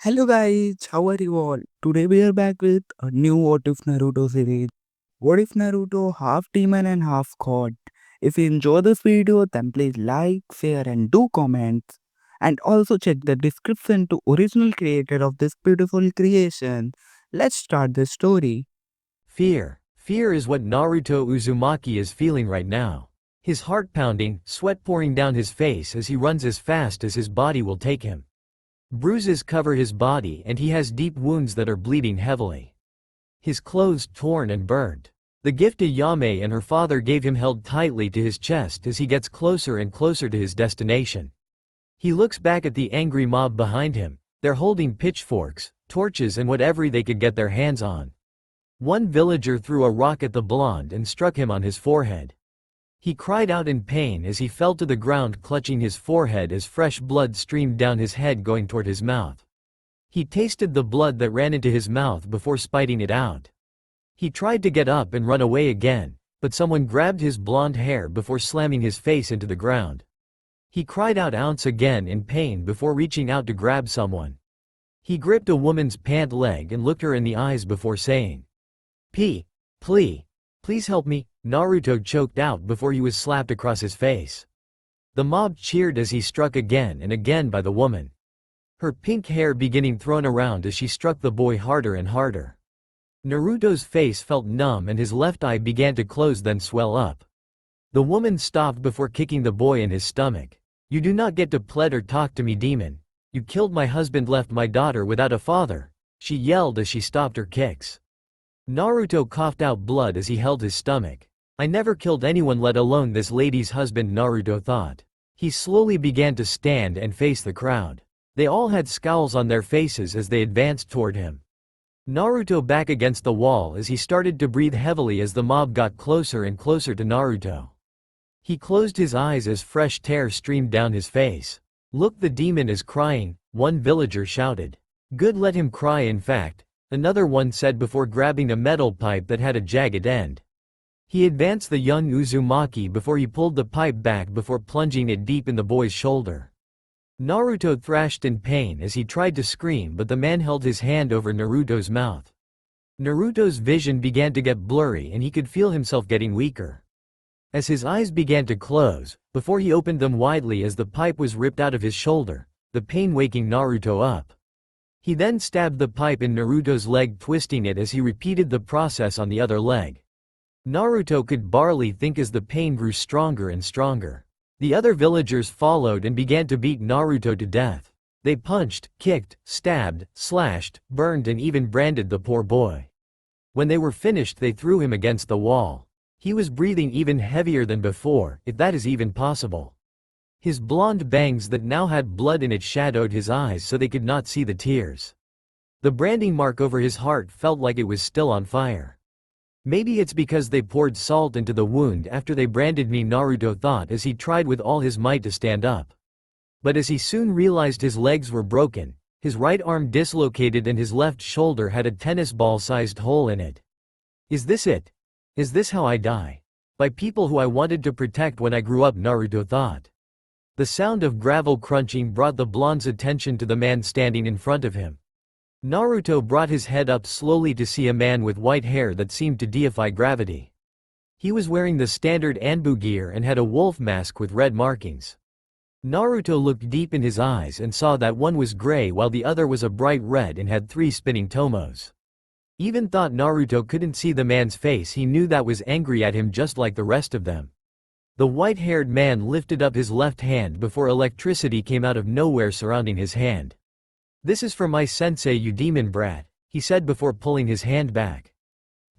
Hello guys, how are you all? Today we are back with a new What If Naruto series. What if Naruto half demon and half god? If you enjoy this video, then please like, share and do comments. And also check the description to original creator of this beautiful creation. Let's start the story. Fear. Fear is what Naruto Uzumaki is feeling right now. His heart pounding, sweat pouring down his face as he runs as fast as his body will take him. Bruises cover his body and he has deep wounds that are bleeding heavily. His clothes torn and burned. The gift Ayame and her father gave him held tightly to his chest as he gets closer and closer to his destination. He looks back at the angry mob behind him. They're holding pitchforks, torches and whatever they could get their hands on. One villager threw a rock at the blonde and struck him on his forehead. He cried out in pain as he fell to the ground, clutching his forehead as fresh blood streamed down his head going toward his mouth. He tasted the blood that ran into his mouth before spitting it out. He tried to get up and run away again, but someone grabbed his blonde hair before slamming his face into the ground. He cried out once again in pain before reaching out to grab someone. He gripped a woman's pant leg and looked her in the eyes before saying, Please help me," Naruto choked out before he was slapped across his face. The mob cheered as he struck again and again by the woman. Her pink hair beginning thrown around as she struck the boy harder and harder. Naruto's face felt numb and his left eye began to close then swell up. The woman stopped before kicking the boy in his stomach. "You do not get to plead or talk to me, demon. You killed my husband, left my daughter without a father," she yelled as she stopped her kicks. Naruto coughed out blood as he held his stomach. "I never killed anyone, let alone this lady's husband," Naruto thought. He slowly began to stand and face the crowd. They all had scowls on their faces as they advanced toward him. Naruto back against the wall as he started to breathe heavily as the mob got closer and closer to Naruto. He closed his eyes as fresh tear streamed down his face. "Look, the demon is crying," one villager shouted. "Good, let him cry, in fact," another one said before grabbing a metal pipe that had a jagged end. He advanced the young Uzumaki before he pulled the pipe back before plunging it deep in the boy's shoulder. Naruto thrashed in pain as he tried to scream, but the man held his hand over Naruto's mouth. Naruto's vision began to get blurry and he could feel himself getting weaker. As his eyes began to close, before he opened them widely as the pipe was ripped out of his shoulder, the pain waking Naruto up. He then stabbed the pipe in Naruto's leg, twisting it as he repeated the process on the other leg. Naruto could barely think as the pain grew stronger and stronger. The other villagers followed and began to beat Naruto to death. They punched, kicked, stabbed, slashed, burned and even branded the poor boy. When they were finished, they threw him against the wall. He was breathing even heavier than before, if that is even possible. His blonde bangs that now had blood in it shadowed his eyes so they could not see the tears. The branding mark over his heart felt like it was still on fire. "Maybe it's because they poured salt into the wound after they branded me," Naruto thought as he tried with all his might to stand up. But as he soon realized his legs were broken, his right arm dislocated and his left shoulder had a tennis ball-sized hole in it. "Is this it? Is this how I die? By people who I wanted to protect when I grew up," Naruto thought. The sound of gravel crunching brought the blonde's attention to the man standing in front of him. Naruto brought his head up slowly to see a man with white hair that seemed to defy gravity. He was wearing the standard ANBU gear and had a wolf mask with red markings. Naruto looked deep in his eyes and saw that one was gray while the other was a bright red and had 3 spinning tomos. Even thought Naruto couldn't see the man's face, he knew that was angry at him just like the rest of them. The white-haired man lifted up his left hand before electricity came out of nowhere surrounding his hand. "This is for my sensei, you demon brat," he said before pulling his hand back.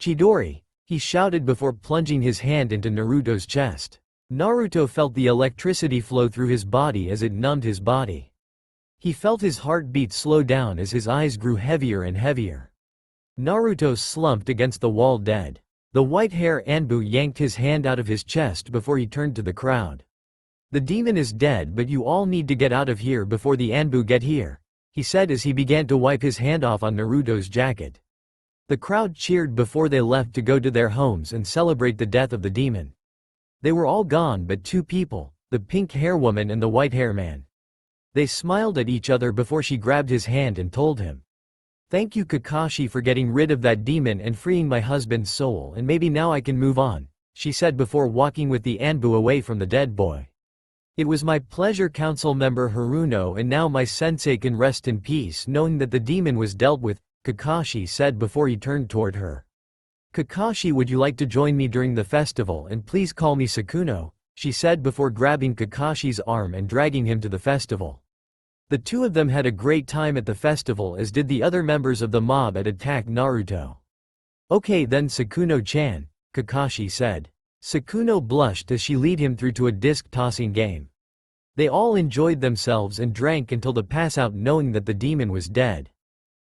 "Chidori," he shouted before plunging his hand into Naruto's chest. Naruto felt the electricity flow through his body as it numbed his body. He felt his heartbeat slow down as his eyes grew heavier and heavier. Naruto slumped against the wall dead. The white-hair ANBU yanked his hand out of his chest before he turned to the crowd. "The demon is dead, but you all need to get out of here before the ANBU get here," he said as he began to wipe his hand off on Naruto's jacket. The crowd cheered before they left to go to their homes and celebrate the death of the demon. They were all gone but 2 people, the pink hair woman and the white hair man. They smiled at each other before she grabbed his hand and told him, "Thank you Kakashi for getting rid of that demon and freeing my husband's soul, and maybe now I can move on," she said before walking with the ANBU away from the dead boy. "It was my pleasure council member Haruno, and now my sensei can rest in peace knowing that the demon was dealt with," Kakashi said before he turned toward her. "Kakashi, would you like to join me during the festival, and please call me Sakuno," she said before grabbing Kakashi's arm and dragging him to the festival. The two of them had a great time at the festival, as did the other members of the mob that attacked Naruto. "Okay then Sakuno-chan," Kakashi said. Sakuno blushed as she led him through to a disc-tossing game. They all enjoyed themselves and drank until the pass-out, knowing that the demon was dead.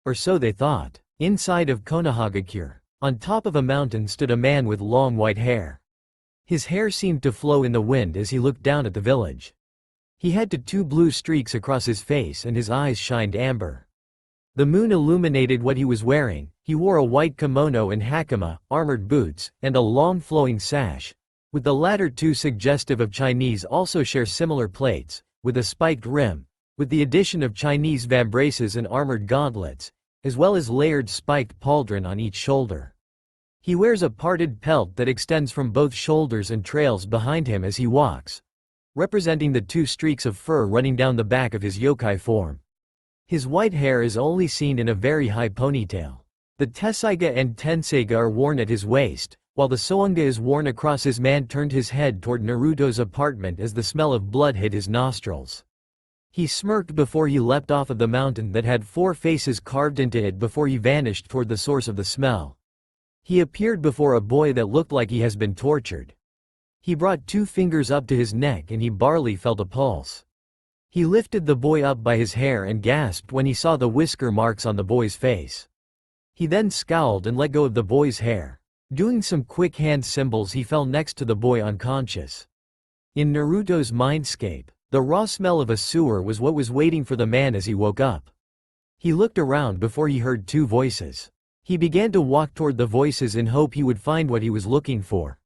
Or so they thought. Inside of Konoha, on top of a mountain, stood a man with long white hair. His hair seemed to flow in the wind as he looked down at the village. He had two blue streaks across his face and his eyes shined amber. The moon illuminated what he was wearing. He wore a white kimono and hakama, armored boots, and a long flowing sash, with the latter two suggestive of Chinese, also share similar plates, with a spiked rim, with the addition of Chinese vambraces and armored gauntlets, as well as layered spiked pauldron on each shoulder. He wears a parted pelt that extends from both shoulders and trails behind him as he walks, representing the two streaks of fur running down the back of his yokai form. His white hair is only seen in a very high ponytail. The tessaiga and tenseiga are worn at his waist, while the soanga is worn across. His man turned his head toward Naruto's apartment as the smell of blood hit his nostrils. He smirked before he leapt off of the mountain that had 4 faces carved into it before he vanished toward the source of the smell. He appeared before a boy that looked like he has been tortured. He brought 2 fingers up to his neck and he barely felt a pulse. He lifted the boy up by his hair and gasped when he saw the whisker marks on the boy's face. He then scowled and let go of the boy's hair. Doing some quick hand symbols, he fell next to the boy unconscious. In Naruto's mindscape, the raw smell of a sewer was what was waiting for the man as he woke up. He looked around before he heard 2 voices. He began to walk toward the voices in hope he would find what he was looking for.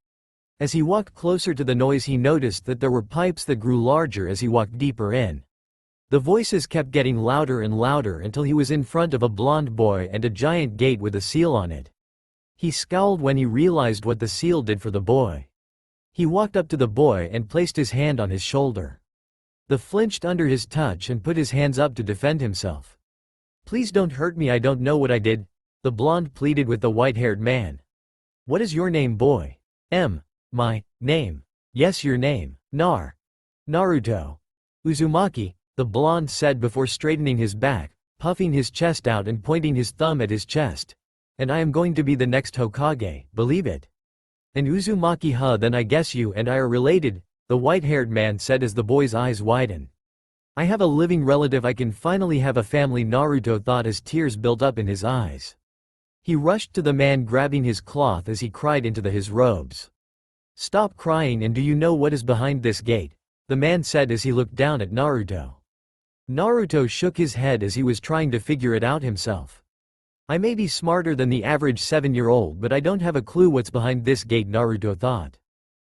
As he walked closer to the noise, he noticed that there were pipes that grew larger as he walked deeper in. The voices kept getting louder and louder until he was in front of a blonde boy and a giant gate with a seal on it. He scowled when he realized what the seal did for the boy. He walked up to the boy and placed his hand on his shoulder. The flinched under his touch and put his hands up to defend himself. "Please don't hurt me, I don't know what I did," the blonde pleaded with the white-haired man. "What is your name, boy?" My name. Yes, your name. Naruto. Uzumaki," the blonde said before straightening his back, puffing his chest out and pointing his thumb at his chest. "And I am going to be the next Hokage, believe it?" "And Uzumaki, huh, then I guess you and I are related," the white-haired man said as the boy's eyes widened. "I have a living relative, I can finally have a family," Naruto thought as tears built up in his eyes. He rushed to the man, grabbing his cloth as he cried into his robes. "Stop crying, and do you know what is behind this gate?" the man said as he looked down at Naruto. Naruto shook his head as he was trying to figure it out himself. "I may be smarter than the average 7-year-old, but I don't have a clue what's behind this gate," Naruto thought.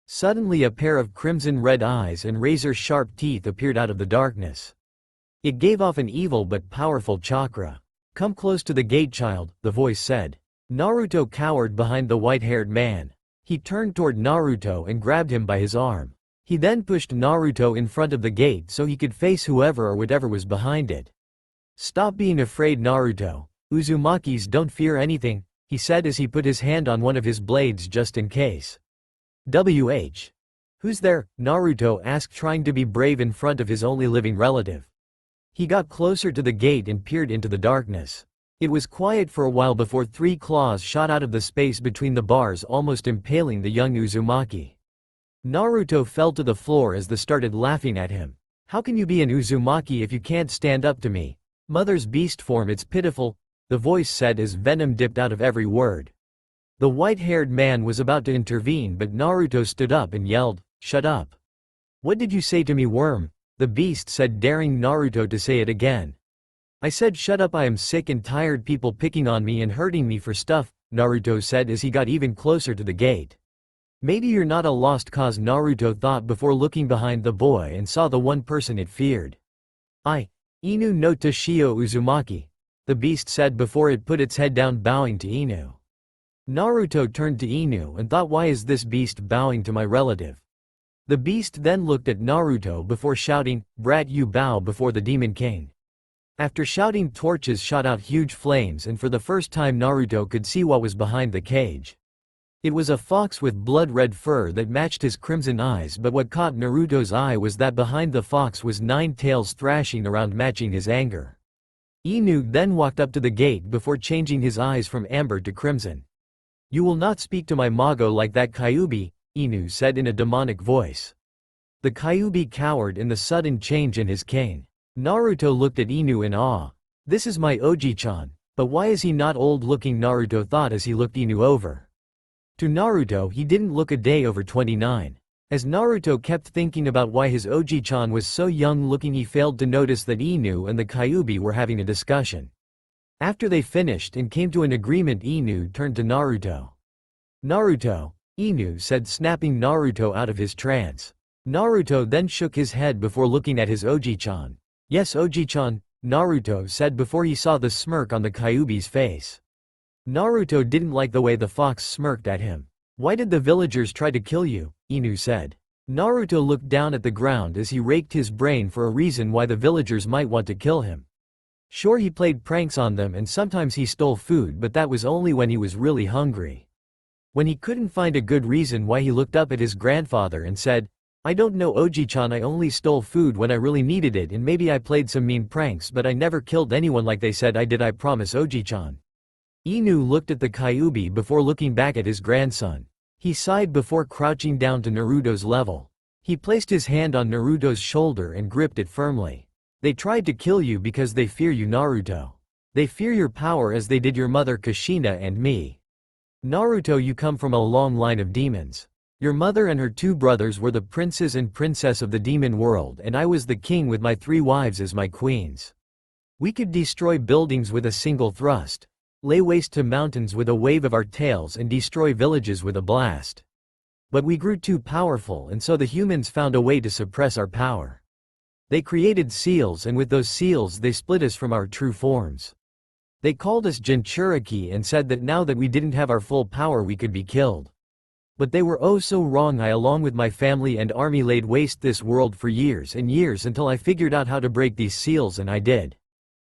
Suddenly a pair of crimson-red eyes and razor-sharp teeth appeared out of the darkness. It gave off an evil but powerful chakra. "Come close to the gate, child," the voice said. Naruto cowered behind the white-haired man. He turned toward Naruto and grabbed him by his arm. He then pushed Naruto in front of the gate so he could face whoever or whatever was behind it. "Stop being afraid, Naruto. Uzumakis don't fear anything," he said as he put his hand on one of his blades just in case. "Who's there?" Naruto asked, trying to be brave in front of his only living relative. He got closer to the gate and peered into the darkness. It was quiet for a while before 3 claws shot out of the space between the bars, almost impaling the young Uzumaki. Naruto fell to the floor as they started laughing at him. "How can you be an Uzumaki if you can't stand up to me? Mother's beast form, it's pitiful," the voice said as venom dipped out of every word. The white-haired man was about to intervene, but Naruto stood up and yelled, "Shut up." "What did you say to me, worm?" the beast said, daring Naruto to say it again. "I said shut up, I am sick and tired people picking on me and hurting me for stuff," Naruto said as he got even closer to the gate. Maybe you're not a lost cause, Naruto thought before looking behind the boy and saw the one person it feared. Inu no Toshio Uzumaki, the beast said before it put its head down, bowing to Inu. Naruto turned to Inu and thought, why is this beast bowing to my relative? The beast then looked at Naruto before shouting, brat, you bow before the Demon King. After shouting, torches shot out huge flames, and for the first time Naruto could see what was behind the cage. It was a fox with blood-red fur that matched his crimson eyes, but what caught Naruto's eye was that behind the fox was 9 tails thrashing around, matching his anger. Inu then walked up to the gate before changing his eyes from amber to crimson. You will not speak to my Mago like that, Kyuubi, Inu said in a demonic voice. The Kyuubi cowered in the sudden change in his cane. Naruto looked at Inu in awe. This is my Oji-chan, but why is he not old-looking? Naruto thought as he looked Inu over. To Naruto, he didn't look a day over 29. As Naruto kept thinking about why his Oji-chan was so young-looking, he failed to notice that Inu and the Kyuubi were having a discussion. After they finished and came to an agreement, Inu turned to Naruto. Naruto, Inu said, snapping Naruto out of his trance. Naruto then shook his head before looking at his Oji-chan. Yes, Oji-chan, Naruto said before he saw the smirk on the Kyuubi's face. Naruto didn't like the way the fox smirked at him. Why did the villagers try to kill you? Inu said. Naruto looked down at the ground as he raked his brain for a reason why the villagers might want to kill him. Sure, he played pranks on them and sometimes he stole food, but that was only when he was really hungry. When he couldn't find a good reason why, he looked up at his grandfather and said, I don't know, Oji-chan, I only stole food when I really needed it, and maybe I played some mean pranks, but I never killed anyone like they said I did, I promise, Oji-chan. Inu looked at the Kyuubi before looking back at his grandson. He sighed before crouching down to Naruto's level. He placed his hand on Naruto's shoulder and gripped it firmly. They tried to kill you because they fear you, Naruto. They fear your power as they did your mother Kushina and me. Naruto, you come from a long line of demons. Your mother and her 2 brothers were the princes and princess of the demon world, and I was the king with my 3 wives as my queens. We could destroy buildings with a single thrust, lay waste to mountains with a wave of our tails, and destroy villages with a blast. But we grew too powerful, and so the humans found a way to suppress our power. They created seals, and with those seals they split us from our true forms. They called us Jinchuriki and said that now that we didn't have our full power we could be killed. But they were oh so wrong. I, along with my family and army, laid waste this world for years and years until I figured out how to break these seals, and I did.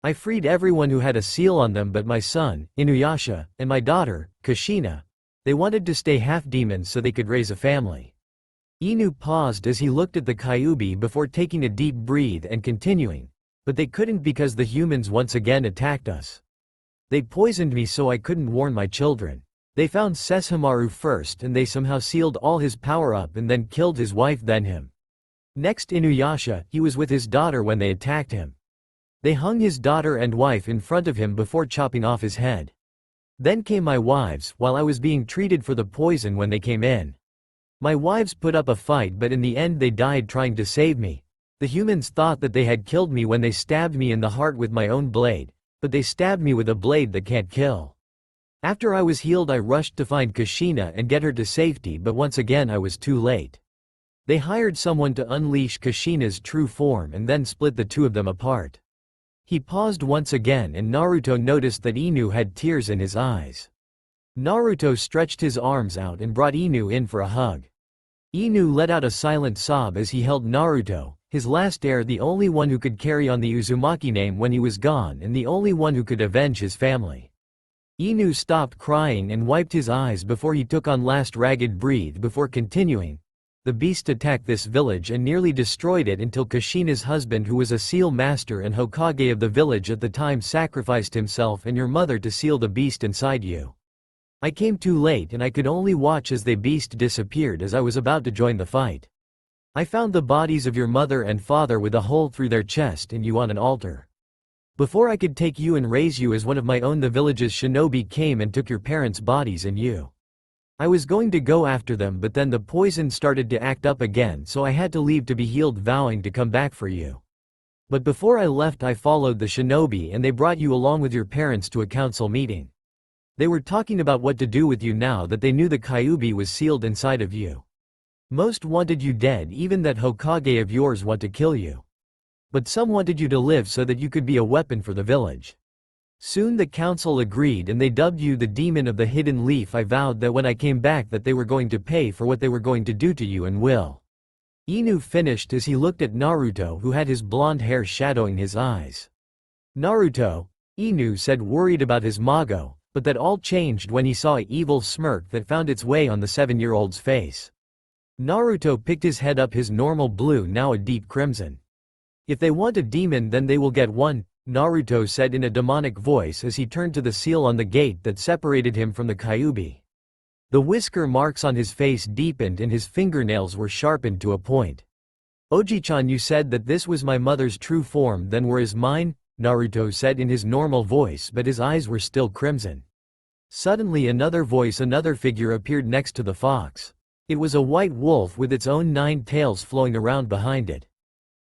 I freed everyone who had a seal on them but my son, Inuyasha, and my daughter, Kushina. They wanted to stay half demons so they could raise a family. Inu paused as he looked at the Kyuubi before taking a deep breath and continuing. But they couldn't because the humans once again attacked us. They poisoned me so I couldn't warn my children. They found Sesshomaru first and they somehow sealed all his power up and then killed his wife, then him. Next Inuyasha, he was with his daughter when they attacked him. They hung his daughter and wife in front of him before chopping off his head. Then came my wives, while I was being treated for the poison when they came in. My wives put up a fight but in the end they died trying to save me. The humans thought that they had killed me when they stabbed me in the heart with my own blade, but they stabbed me with a blade that can't kill. After I was healed I rushed to find Kushina and get her to safety, but once again I was too late. They hired someone to unleash Kushina's true form and then split the 2 of them apart. He paused once again and Naruto noticed that Inu had tears in his eyes. Naruto stretched his arms out and brought Inu in for a hug. Inu let out a silent sob as he held Naruto, his last heir, the only one who could carry on the Uzumaki name when he was gone and the only one who could avenge his family. Inu stopped crying and wiped his eyes before he took on last ragged breath before continuing. The beast attacked this village and nearly destroyed it until Kushina's husband, who was a seal master and Hokage of the village at the time, sacrificed himself and your mother to seal the beast inside you. I came too late and I could only watch as the beast disappeared as I was about to join the fight. I found the bodies of your mother and father with a hole through their chest and you on an altar. Before I could take you and raise you as one of my own, the village's shinobi came and took your parents' bodies and you. I was going to go after them but then the poison started to act up again, so I had to leave to be healed, vowing to come back for you. But before I left I followed the shinobi and they brought you along with your parents to a council meeting. They were talking about what to do with you now that they knew the Kyuubi was sealed inside of you. Most wanted you dead, even that Hokage of yours want to kill you. But some wanted you to live so that you could be a weapon for the village. Soon the council agreed and they dubbed you the demon of the hidden leaf. I vowed that when I came back that they were going to pay for what they were going to do to you and will. Inu finished as he looked at Naruto, who had his blonde hair shadowing his eyes. Naruto, Inu said, worried about his Mago, but that all changed when he saw an evil smirk that found its way on the 7-year-old's face. Naruto picked his head up, his normal blue now a deep crimson. If they want a demon then they will get one, Naruto said in a demonic voice as he turned to the seal on the gate that separated him from the Kyuubi. The whisker marks on his face deepened and his fingernails were sharpened to a point. Oji-chan, you said that this was my mother's true form, then where is mine? Naruto said in his normal voice, but his eyes were still crimson. Suddenly another voice, another figure appeared next to the fox. It was a white wolf with its own 9 tails flowing around behind it.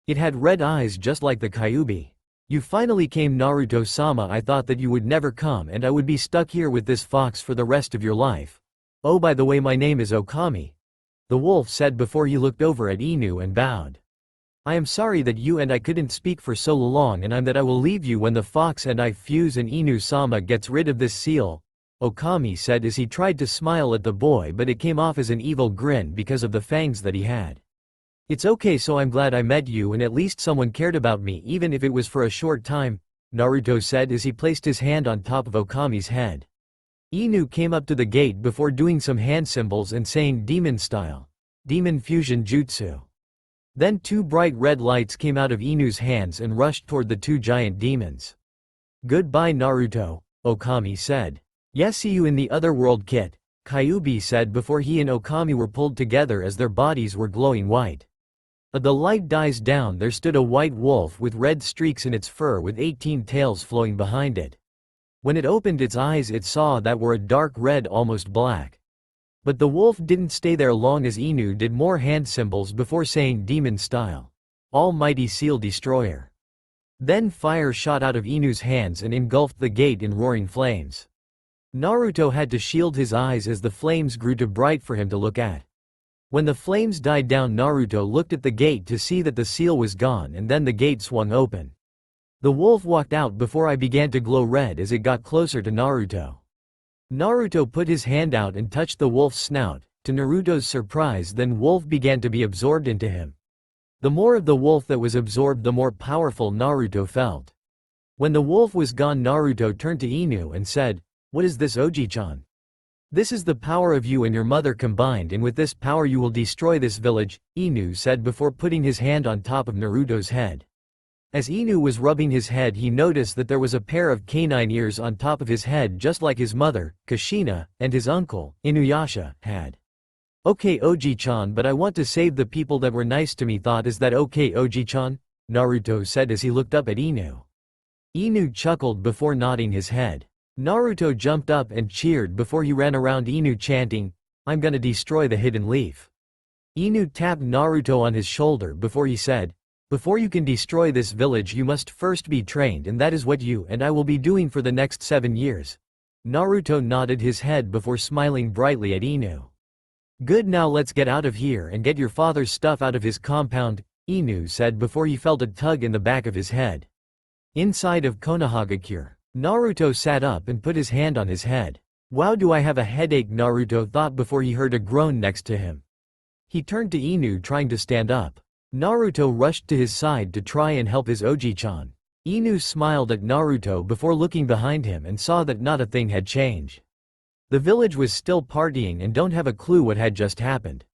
It had red eyes just like the Kyuubi. You finally came, Naruto-sama. I thought that you would never come and I would be stuck here with this fox for the rest of your life. Oh, by the way, my name is Okami. The wolf said before he looked over at Inu and bowed. I am sorry that you and I couldn't speak for so long, and that I will leave you when the fox and I fuse and Inu-sama gets rid of this seal, Okami said as he tried to smile at the boy, but it came off as an evil grin because of the fangs that he had. It's okay, so I'm glad I met you and at least someone cared about me even if it was for a short time, Naruto said as he placed his hand on top of Okami's head. Inu came up to the gate before doing some hand symbols and saying demon style. Demon fusion jutsu. Then 2 bright red lights came out of Inu's hands and rushed toward the 2 giant demons. Goodbye, Naruto, Okami said. Yes, see you in the other world, kid, Kyuubi said before he and Okami were pulled together as their bodies were glowing white. As the light dies down, there stood a white wolf with red streaks in its fur with 18 tails flowing behind it. When it opened its eyes it saw that were a dark red, almost black. But the wolf didn't stay there long as Inu did more hand symbols before saying demon style. Almighty Seal Destroyer. Then fire shot out of Inu's hands and engulfed the gate in roaring flames. Naruto had to shield his eyes as the flames grew too bright for him to look at. When the flames died down, Naruto looked at the gate to see that the seal was gone, and then the gate swung open. The wolf walked out before I began to glow red as it got closer to Naruto. Naruto put his hand out and touched the wolf's snout. To Naruto's surprise, then wolf began to be absorbed into him. The more of the wolf that was absorbed, the more powerful Naruto felt. When the wolf was gone, Naruto turned to Inu and said, "What is this, Oji-chan?" "This is the power of you and your mother combined, and with this power you will destroy this village," Inu said before putting his hand on top of Naruto's head. As Inu was rubbing his head, he noticed that there was a pair of canine ears on top of his head just like his mother, Kushina, and his uncle, Inuyasha, had. "Okay, Oji-chan, but I want to save the people that were nice to me. Thought, is that okay, Oji-chan?" Naruto said as he looked up at Inu. Inu chuckled before nodding his head. Naruto jumped up and cheered before he ran around Inu chanting, "I'm gonna destroy the hidden leaf." Inu tapped Naruto on his shoulder before he said, "Before you can destroy this village you must first be trained, and that is what you and I will be doing for the next 7 years." Naruto nodded his head before smiling brightly at Inu. "Good, now let's get out of here and get your father's stuff out of his compound," Inu said before he felt a tug in the back of his head. Inside of Konohagakure, Naruto sat up and put his hand on his head. "Wow, do I have a headache?" Naruto thought before he heard a groan next to him. He turned to Inu trying to stand up. Naruto rushed to his side to try and help his Oji-chan. Inu smiled at Naruto before looking behind him and saw that not a thing had changed. The village was still partying and don't have a clue what had just happened.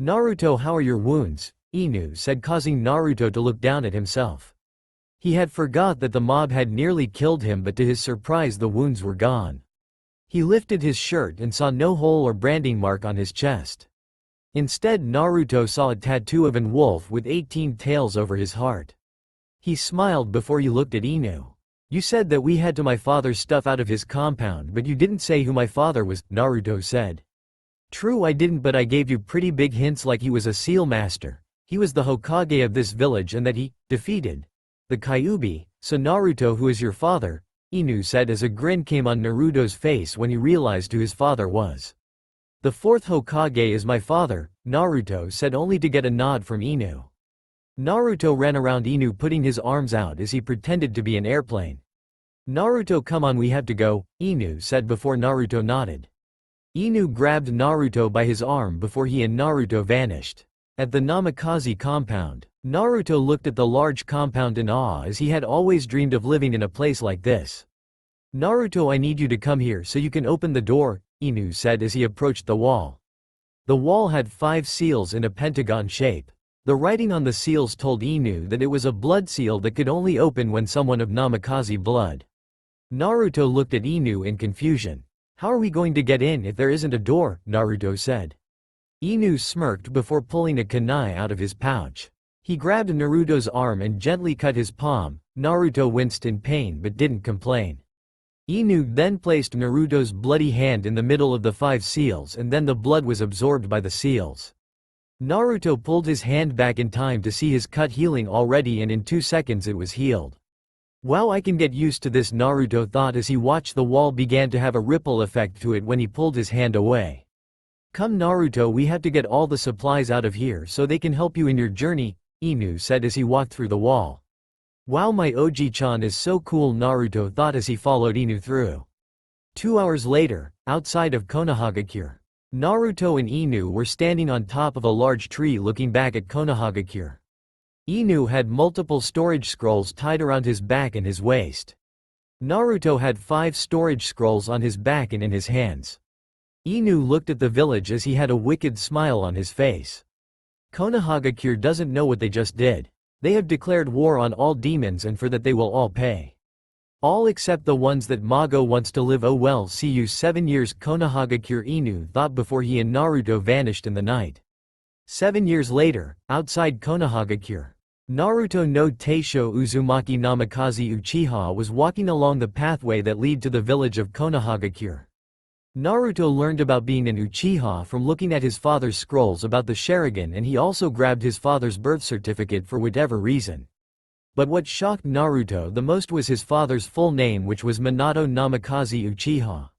"Naruto, how are your wounds?" Inu said, causing Naruto to look down at himself. He had forgot that the mob had nearly killed him, but to his surprise the wounds were gone. He lifted his shirt and saw no hole or branding mark on his chest. Instead, Naruto saw a tattoo of an wolf with 18 tails over his heart. He smiled before he looked at Inu. "You said that we had to my father's stuff out of his compound, but you didn't say who my father was," Naruto said. "True, I didn't, but I gave you pretty big hints, like he was a seal master. He was the Hokage of this village and that he defeated the Kyuubi. So Naruto, who is your father?" Inu said as a grin came on Naruto's face when he realized who his father was. "The 4th Hokage is my father," Naruto said, only to get a nod from Inu. Naruto ran around Inu putting his arms out as he pretended to be an airplane. Naruto, come on, we have to go, Inu said before Naruto nodded. Inu grabbed Naruto by his arm before he and Naruto vanished. At the Namikaze compound, Naruto looked at the large compound in awe as he had always dreamed of living in a place like this. Naruto, I need you to come here so you can open the door, Inu said as he approached the wall. The wall had 5 seals in a pentagon shape. The writing on the seals told Inu that it was a blood seal that could only open when someone of Namikaze blood. Naruto looked at Inu in confusion. How are we going to get in if there isn't a door? Naruto said. Inu smirked before pulling a kunai out of his pouch. He grabbed Naruto's arm and gently cut his palm. Naruto winced in pain but didn't complain. Inu then placed Naruto's bloody hand in the middle of the 5 seals and then the blood was absorbed by the seals. Naruto pulled his hand back in time to see his cut healing already, and in 2 seconds it was healed. Wow, I can get used to this, Naruto thought as he watched the wall began to have a ripple effect to it when he pulled his hand away. Come Naruto, we have to get all the supplies out of here so they can help you in your journey, Inu said as he walked through the wall. Wow, my Oji-chan is so cool, Naruto thought as he followed Inu through. 2 hours later, outside of Konohagakure, Naruto and Inu were standing on top of a large tree looking back at Konohagakure. Inu had multiple storage scrolls tied around his back and his waist. Naruto had 5 storage scrolls on his back and in his hands. Inu looked at the village as he had a wicked smile on his face. Konohagakure doesn't know what they just did. They have declared war on all demons and for that they will all pay. All except the ones that Mago wants to live. Oh well, see you 7 years, Konohagakure, Inu thought before he and Naruto vanished in the night. 7 years later, outside Konohagakure, Naruto no Teisho Uzumaki Namikaze Uchiha was walking along the pathway that lead to the village of Konohagakure. Naruto learned about being an Uchiha from looking at his father's scrolls about the Sharingan, and he also grabbed his father's birth certificate for whatever reason. But what shocked Naruto the most was his father's full name, which was Minato Namikaze Uchiha.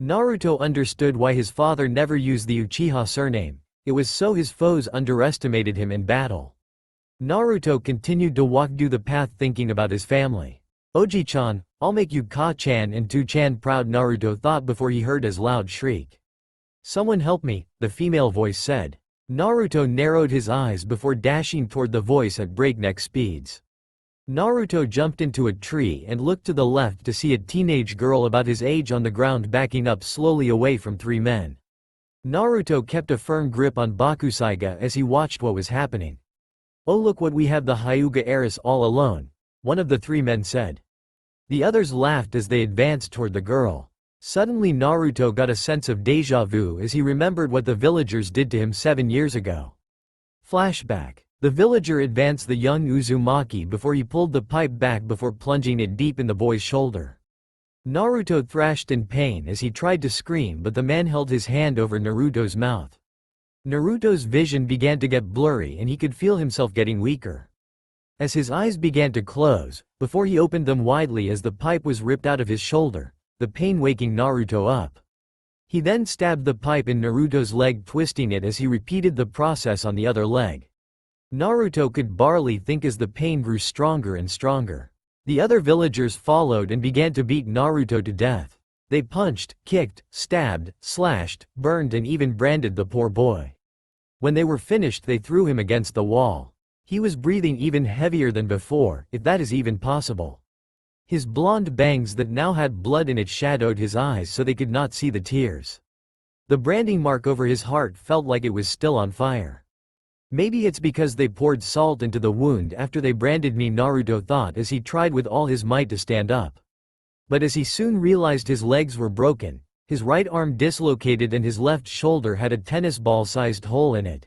Naruto understood why his father never used the Uchiha surname. It was so his foes underestimated him in battle. Naruto continued to walk down the path thinking about his family. Oji-chan, I'll make you Ka-chan and Tu-chan proud, Naruto thought before he heard his loud shriek. Someone help me, the female voice said. Naruto narrowed his eyes before dashing toward the voice at breakneck speeds. Naruto jumped into a tree and looked to the left to see a teenage girl about his age on the ground backing up slowly away from 3 men. Naruto kept a firm grip on Bakusaiga as he watched what was happening. Oh look what we have, the Hyuga heiress all alone, one of the 3 men said. The others laughed as they advanced toward the girl. Suddenly Naruto got a sense of déjà vu as he remembered what the villagers did to him 7 years ago. Flashback. The villager advanced the young Uzumaki before he pulled the pipe back before plunging it deep in the boy's shoulder. Naruto thrashed in pain as he tried to scream, but the man held his hand over Naruto's mouth. Naruto's vision began to get blurry and he could feel himself getting weaker. As his eyes began to close, before he opened them widely as the pipe was ripped out of his shoulder, the pain waking Naruto up. He then stabbed the pipe in Naruto's leg, twisting it as he repeated the process on the other leg. Naruto could barely think as the pain grew stronger and stronger. The other villagers followed and began to beat Naruto to death. They punched, kicked, stabbed, slashed, burned and even branded the poor boy. When they were finished they threw him against the wall. He was breathing even heavier than before, if that is even possible. His blonde bangs that now had blood in it shadowed his eyes so they could not see the tears. The branding mark over his heart felt like it was still on fire. Maybe it's because they poured salt into the wound after they branded me, Naruto thought as he tried with all his might to stand up. But as he soon realized his legs were broken, his right arm dislocated and his left shoulder had a tennis ball-sized hole in it.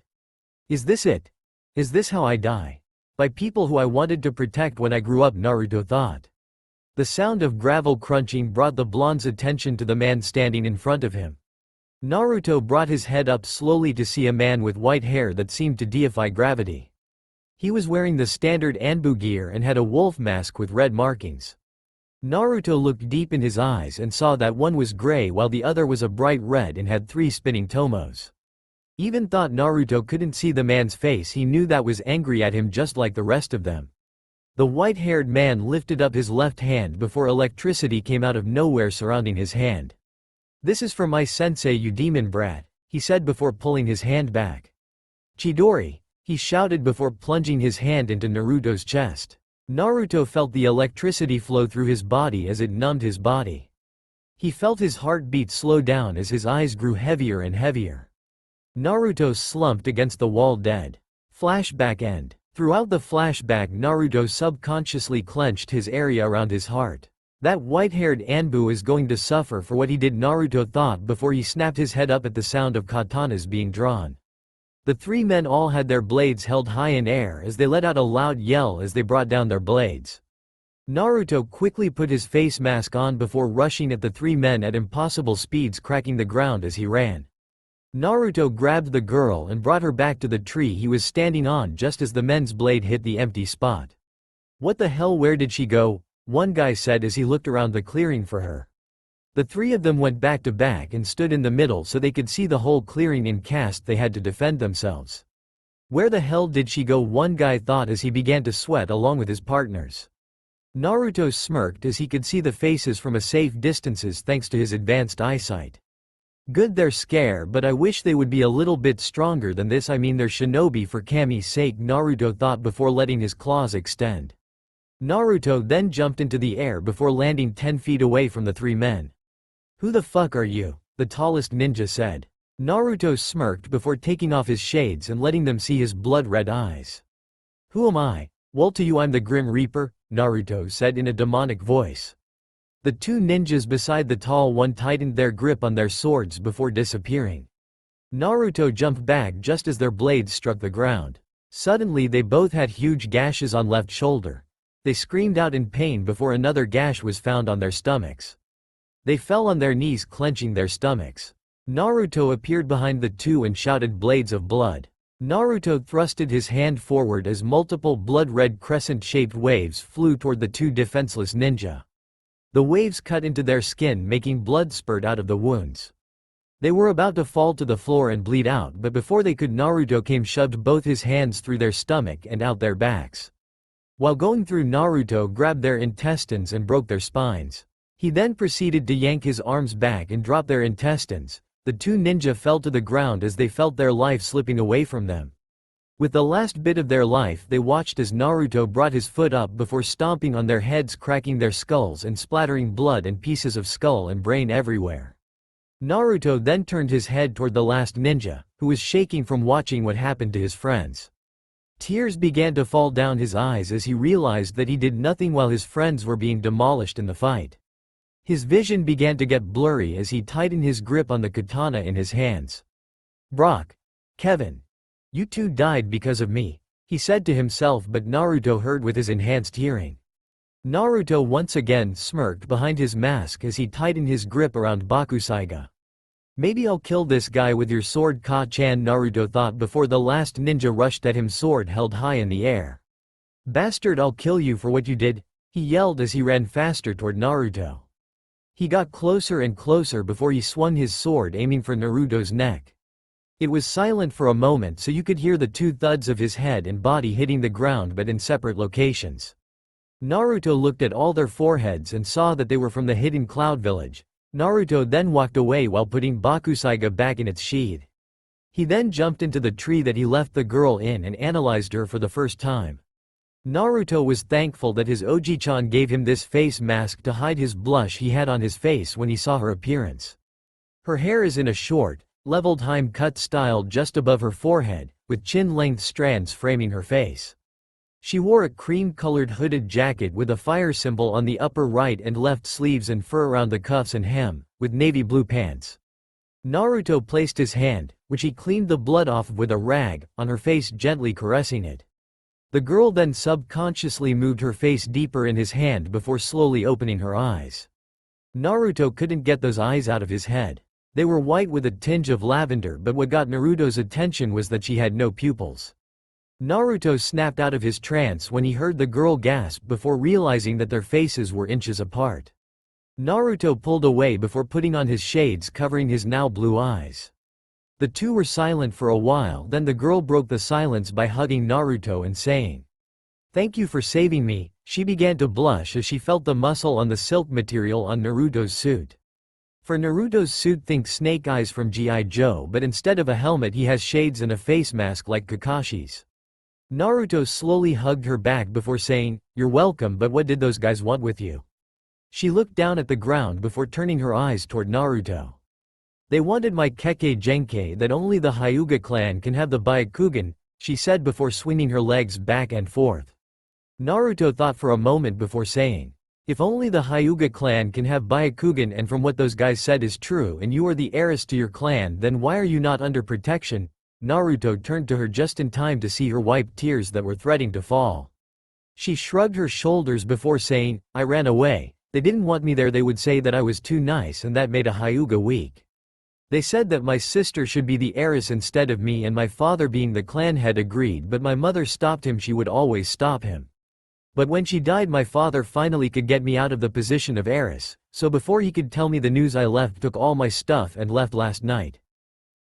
Is this it? Is this how I die? By people who I wanted to protect when I grew up, Naruto thought. The sound of gravel crunching brought the blonde's attention to the man standing in front of him. Naruto brought his head up slowly to see a man with white hair that seemed to defy gravity. He was wearing the standard ANBU gear and had a wolf mask with red markings. Naruto looked deep in his eyes and saw that one was gray while the other was a bright red and had 3 spinning tomos. Even thought Naruto couldn't see the man's face, he knew that was angry at him just like the rest of them. The white-haired man lifted up his left hand before electricity came out of nowhere surrounding his hand. "This is for my sensei, you demon brat," he said before pulling his hand back. "Chidori," he shouted before plunging his hand into Naruto's chest. Naruto felt the electricity flow through his body as it numbed his body. He felt his heartbeat slow down as his eyes grew heavier and heavier. Naruto slumped against the wall dead. Flashback end. Throughout the flashback, Naruto subconsciously clenched his area around his heart. That white-haired ANBU is going to suffer for what he did, Naruto thought before he snapped his head up at the sound of katanas being drawn. The three men all had their blades held high in air as they let out a loud yell as they brought down their blades. Naruto quickly put his face mask on before rushing at the three men at impossible speeds, cracking the ground as he ran. Naruto grabbed the girl and brought her back to the tree he was standing on just as the men's blade hit the empty spot. "What the hell, where did she go?" one guy said as he looked around the clearing for her. The three of them went back to back and stood in the middle so they could see the whole clearing in case they had to defend themselves. "Where the hell did she go?" one guy thought as he began to sweat along with his partners. Naruto smirked as he could see the faces from a safe distances thanks to his advanced eyesight. "Good, they're scared, but I wish they would be a little bit stronger than this. I mean, they're shinobi for Kami's sake," Naruto thought before letting his claws extend. Naruto then jumped into the air before landing 10 feet away from the three men. "Who the fuck are you?" the tallest ninja said. Naruto smirked before taking off his shades and letting them see his blood-red eyes. "Who am I? Well, to you I'm the Grim Reaper," Naruto said in a demonic voice. The two ninjas beside the tall one tightened their grip on their swords before disappearing. Naruto jumped back just as their blades struck the ground. Suddenly they both had huge gashes on left shoulder. They screamed out in pain before another gash was found on their stomachs. They fell on their knees, clenching their stomachs. Naruto appeared behind the two and shouted, "Blades of blood." Naruto thrusted his hand forward as multiple blood-red crescent-shaped waves flew toward the two defenseless ninja. The waves cut into their skin, making blood spurt out of the wounds. They were about to fall to the floor and bleed out, but before they could, Naruto came, shoved both his hands through their stomach and out their backs. While going through, Naruto grabbed their intestines and broke their spines. He then proceeded to yank his arms back and drop their intestines. The two ninja fell to the ground as they felt their life slipping away from them. With the last bit of their life, they watched as Naruto brought his foot up before stomping on their heads, cracking their skulls and splattering blood and pieces of skull and brain everywhere. Naruto then turned his head toward the last ninja, who was shaking from watching what happened to his friends. Tears began to fall down his eyes as he realized that he did nothing while his friends were being demolished in the fight. His vision began to get blurry as he tightened his grip on the katana in his hands. "Brock, Kevin, you two died because of me," he said to himself, but Naruto heard with his enhanced hearing. Naruto once again smirked behind his mask as he tightened his grip around Bakusaiga. "Maybe I'll kill this guy with your sword, Ka-chan," Naruto thought before the last ninja rushed at him, sword held high in the air. "Bastard, I'll kill you for what you did," he yelled as he ran faster toward Naruto. He got closer and closer before he swung his sword, aiming for Naruto's neck. It was silent for a moment, so you could hear the two thuds of his head and body hitting the ground, but in separate locations. Naruto looked at all their foreheads and saw that they were from the hidden cloud village. Naruto then walked away while putting Bakusaiga back in its sheath. He then jumped into the tree that he left the girl in and analyzed her for the first time. Naruto was thankful that his Oji-chan gave him this face mask to hide his blush he had on his face when he saw her appearance. Her hair is in a short, leveled hime cut style just above her forehead, with chin-length strands framing her face. She wore a cream-colored hooded jacket with a fire symbol on the upper right and left sleeves and fur around the cuffs and hem, with navy blue pants. Naruto placed his hand, which he cleaned the blood off with a rag, on her face, gently caressing it. The girl then subconsciously moved her face deeper in his hand before slowly opening her eyes. Naruto couldn't get those eyes out of his head. They were white with a tinge of lavender, but what got Naruto's attention was that she had no pupils. Naruto snapped out of his trance when he heard the girl gasp before realizing that their faces were inches apart. Naruto pulled away before putting on his shades covering his now blue eyes. The two were silent for a while, then the girl broke the silence by hugging Naruto and saying, "Thank you for saving me." She began to blush as she felt the muscle on the silk material on Naruto's suit. For Naruto's suit, think Snake Eyes from G.I. Joe, but instead of a helmet he has shades and a face mask like Kakashi's. Naruto slowly hugged her back before saying, "You're welcome, but what did those guys want with you?" She looked down at the ground before turning her eyes toward Naruto. "They wanted my Kekkei Genkai, that only the Hyuga clan can have the Byakugan," she said before swinging her legs back and forth. Naruto thought for a moment before saying, "If only the Hyuga clan can have Byakugan, and from what those guys said is true, and you are the heiress to your clan, then why are you not under protection?" Naruto turned to her just in time to see her wipe tears that were threatening to fall. She shrugged her shoulders before saying, "I ran away. They didn't want me there. They would say that I was too nice, and that made a Hyuga weak. They said that my sister should be the heiress instead of me, and my father, being the clan head, agreed, but my mother stopped him. She would always stop him. But when she died, my father finally could get me out of the position of heiress, so before he could tell me the news, I left, took all my stuff and left last night.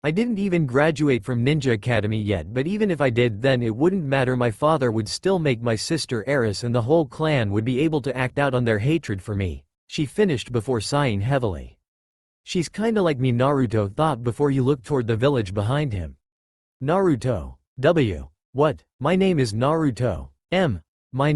I didn't even graduate from Ninja Academy yet, but even if I did, then it wouldn't matter. My father would still make my sister heiress, and the whole clan would be able to act out on their hatred for me," she finished before sighing heavily. "She's kinda like me," Naruto thought before he looked toward the village behind him. Naruto. W. What? My name is Naruto. M. My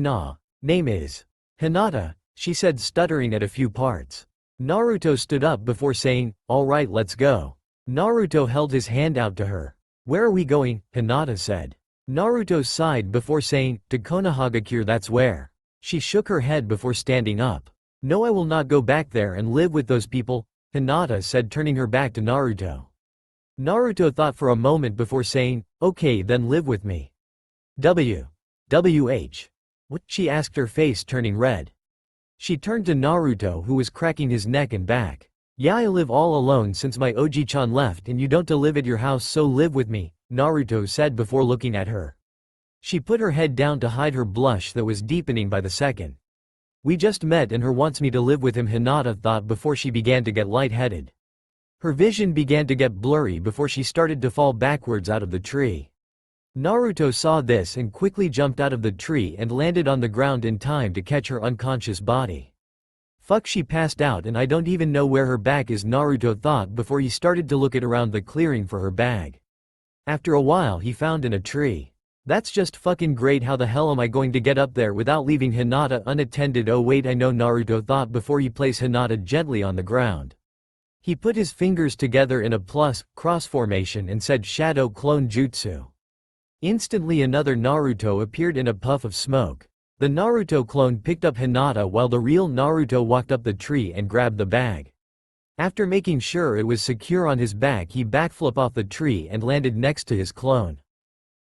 name is Hinata, she said, stuttering at a few parts. Naruto stood up before saying, "Alright, let's go." Naruto held his hand out to her. "Where are we going?" Hinata said. Naruto sighed before saying, "To Konohagakure, that's where." She shook her head before standing up. "No, I will not go back there and live with those people," Hinata said, turning her back to Naruto. Naruto thought for a moment before saying, "Okay, then live with me." WH. What? She asked, her face turning red. She turned to Naruto, who was cracking his neck and back. "Yeah, I live all alone since my Oji-chan left, and you don't live at your house, so live with me," Naruto said before looking at her. She put her head down to hide her blush that was deepening by the second. "We just met and her wants me to live with him," Hinata thought before she began to get lightheaded. Her vision began to get blurry before she started to fall backwards out of the tree. Naruto saw this and quickly jumped out of the tree and landed on the ground in time to catch her unconscious body. "Fuck, she passed out and I don't even know where her bag is," Naruto thought before he started to look at around the clearing for her bag. After a while he found in a tree. "That's just fucking great. How the hell am I going to get up there without leaving Hinata unattended? Oh wait, I know," Naruto thought before he placed Hinata gently on the ground. He put his fingers together in a cross formation and said, "Shadow Clone Jutsu." Instantly another Naruto appeared in a puff of smoke. The Naruto clone picked up Hinata while the real Naruto walked up the tree and grabbed the bag. After making sure it was secure on his back, he backflipped off the tree and landed next to his clone.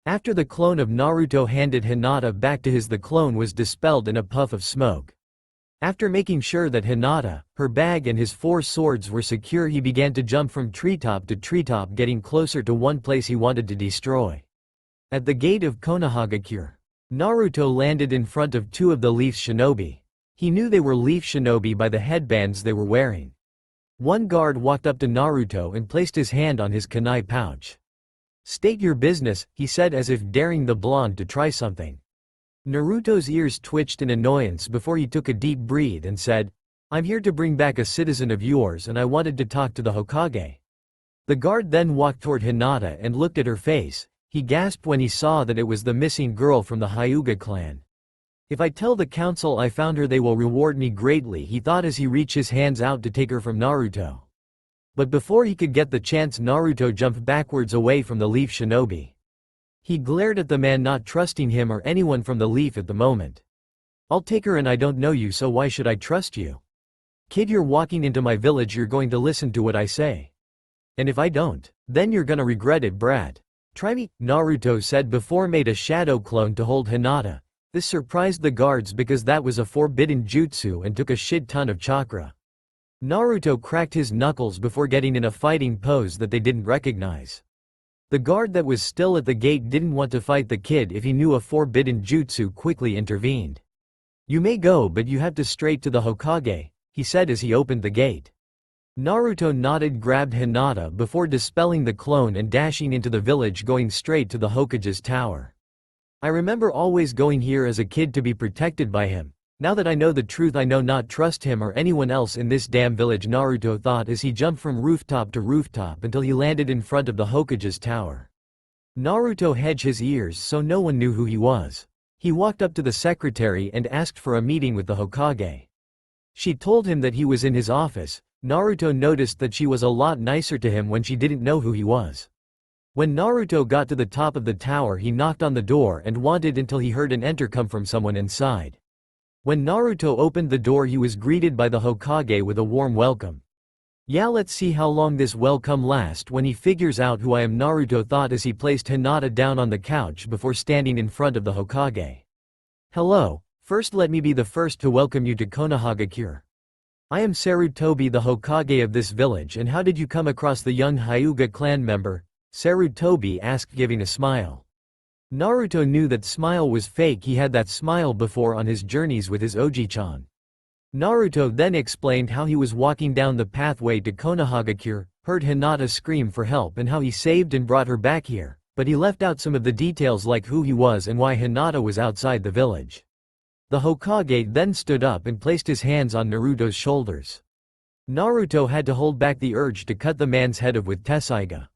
After the clone of Naruto handed Hinata back to his, the clone was dispelled in a puff of smoke. After making sure that Hinata, her bag and his 4 swords were secure, he began to jump from treetop to treetop, getting closer to one place he wanted to destroy. At the gate of Konohagakure, Naruto landed in front of 2 of the Leaf Shinobi. He knew they were Leaf Shinobi by the headbands they were wearing. One guard walked up to Naruto and placed his hand on his kunai pouch. "State your business," he said, as if daring the blonde to try something. Naruto's ears twitched in annoyance before he took a deep breath and said, "I'm here to bring back a citizen of yours and I wanted to talk to the Hokage." The guard then walked toward Hinata and looked at her face. He gasped when he saw that it was the missing girl from the Hyuga clan. "If I tell the council I found her, they will reward me greatly," he thought as he reached his hands out to take her from Naruto. But before he could get the chance, Naruto jumped backwards away from the Leaf Shinobi. He glared at the man, not trusting him or anyone from the Leaf at the moment. "I'll take her, and I don't know you, so why should I trust you? Kid, you're walking into my village, you're going to listen to what I say. And if I don't, then you're gonna regret it, brat. Try me," Naruto said before made a shadow clone to hold Hinata. This surprised the guards because that was a forbidden jutsu and took a shit ton of chakra. Naruto cracked his knuckles before getting in a fighting pose that they didn't recognize. The guard that was still at the gate didn't want to fight the kid if he knew a forbidden jutsu, quickly intervened. "You may go, but you have to straight to the Hokage," he said as he opened the gate. Naruto nodded, grabbed Hinata before dispelling the clone and dashing into the village, going straight to the Hokage's tower. I remember always going here as a kid to be protected by him. Now that I know the truth, I know not trust him or anyone else in this damn village, Naruto thought as he jumped from rooftop to rooftop until he landed in front of the Hokage's tower. Naruto hedged his ears so no one knew who he was. He walked up to the secretary and asked for a meeting with the Hokage. She told him that he was in his office. Naruto noticed that she was a lot nicer to him when she didn't know who he was. When Naruto got to the top of the tower, he knocked on the door and waited until he heard an enter come from someone inside. When Naruto opened the door, he was greeted by the Hokage with a warm welcome. Yeah, let's see how long this welcome lasts when he figures out who I am, Naruto thought as he placed Hinata down on the couch before standing in front of the Hokage. Hello, first let me be the first to welcome you to Konoha. I am Sarutobi, the Hokage of this village. And how did you come across the young Hyuga clan member? Sarutobi asked, giving a smile. Naruto knew that smile was fake. He had that smile before on his journeys with his Oji-chan. Naruto then explained how he was walking down the pathway to Konoha, heard Hinata scream for help and how he saved and brought her back here, but he left out some of the details like who he was and why Hinata was outside the village. The Hokage then stood up and placed his hands on Naruto's shoulders. Naruto had to hold back the urge to cut the man's head off with Tessaiga.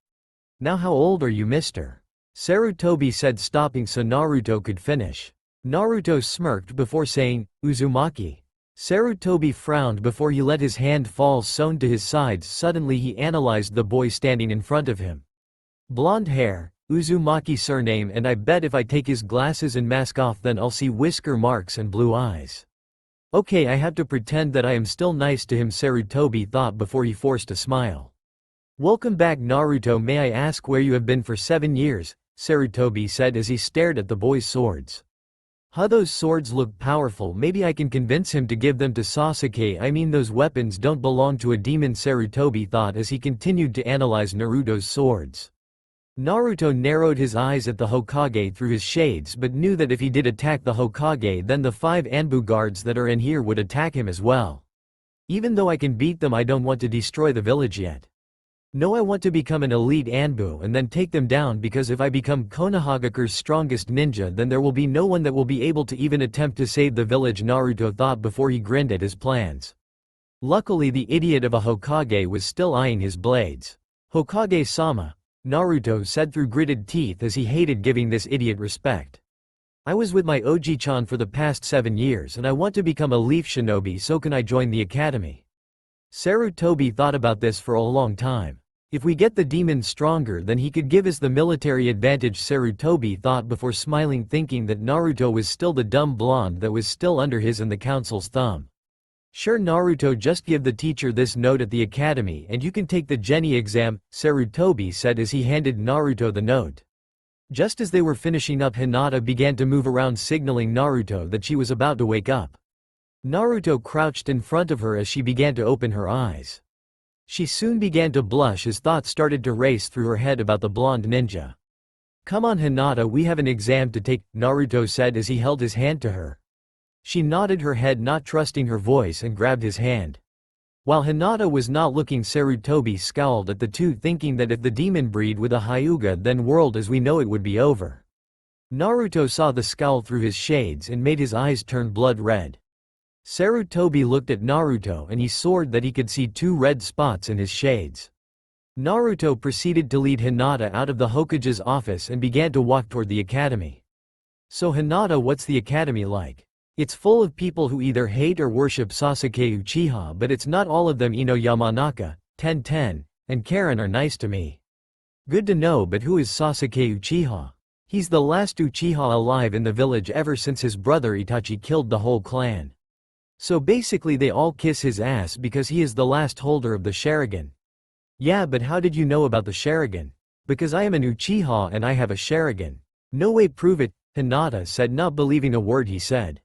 Now how old are you, mister? Sarutobi said, stopping so Naruto could finish. Naruto smirked before saying, Uzumaki. Sarutobi frowned before he let his hand fall sewn to his sides. Suddenly he analyzed the boy standing in front of him. Blonde hair, Uzumaki surname, and I bet if I take his glasses and mask off then I'll see whisker marks and blue eyes. Okay, I have to pretend that I am still nice to him, Sarutobi thought before he forced a smile. Welcome back, Naruto. May I ask where you have been for 7 years? Sarutobi said as he stared at the boy's swords. Huh, those swords look powerful. Maybe I can convince him to give them to Sasuke. I mean, those weapons don't belong to a demon, Sarutobi thought as he continued to analyze Naruto's swords. Naruto narrowed his eyes at the Hokage through his shades but knew that if he did attack the Hokage then the 5 ANBU guards that are in here would attack him as well. Even though I can beat them, I don't want to destroy the village yet. No, I want to become an elite ANBU and then take them down, because if I become Konohagakure's strongest ninja then there will be no one that will be able to even attempt to save the village, Naruto thought before he grinned at his plans. Luckily the idiot of a Hokage was still eyeing his blades. Hokage-sama, Naruto said through gritted teeth as he hated giving this idiot respect. I was with my Oji-chan for the past 7 years and I want to become a leaf shinobi, so can I join the academy? Sarutobi thought about this for a long time. If we get the demon stronger then he could give us the military advantage, Sarutobi thought before smiling, thinking that Naruto was still the dumb blonde that was still under his and the council's thumb. Sure, Naruto, just give the teacher this note at the academy and you can take the Genin exam, Sarutobi said as he handed Naruto the note. Just as they were finishing up, Hinata began to move around, signaling Naruto that she was about to wake up. Naruto crouched in front of her as she began to open her eyes. She soon began to blush as thoughts started to race through her head about the blonde ninja. Come on, Hinata, we have an exam to take, Naruto said as he held his hand to her. She nodded her head, not trusting her voice, and grabbed his hand. While Hinata was not looking, Sarutobi scowled at the two, thinking that if the demon breed with a Hyuga then world as we know it would be over. Naruto saw the scowl through his shades and made his eyes turn blood red. Sarutobi looked at Naruto and he swore that he could see 2 red spots in his shades. Naruto proceeded to lead Hinata out of the Hokage's office and began to walk toward the academy. So Hinata, what's the academy like? It's full of people who either hate or worship Sasuke Uchiha, but it's not all of them. Ino, Yamanaka, Ten, and Karen are nice to me. Good to know, but who is Sasuke Uchiha? He's the last Uchiha alive in the village ever since his brother Itachi killed the whole clan. So basically they all kiss his ass because he is the last holder of the Sharingan. Yeah, but how did you know about the Sharingan? Because I am an Uchiha and I have a Sharingan. No way, prove it, Hinata said, not believing a word he said.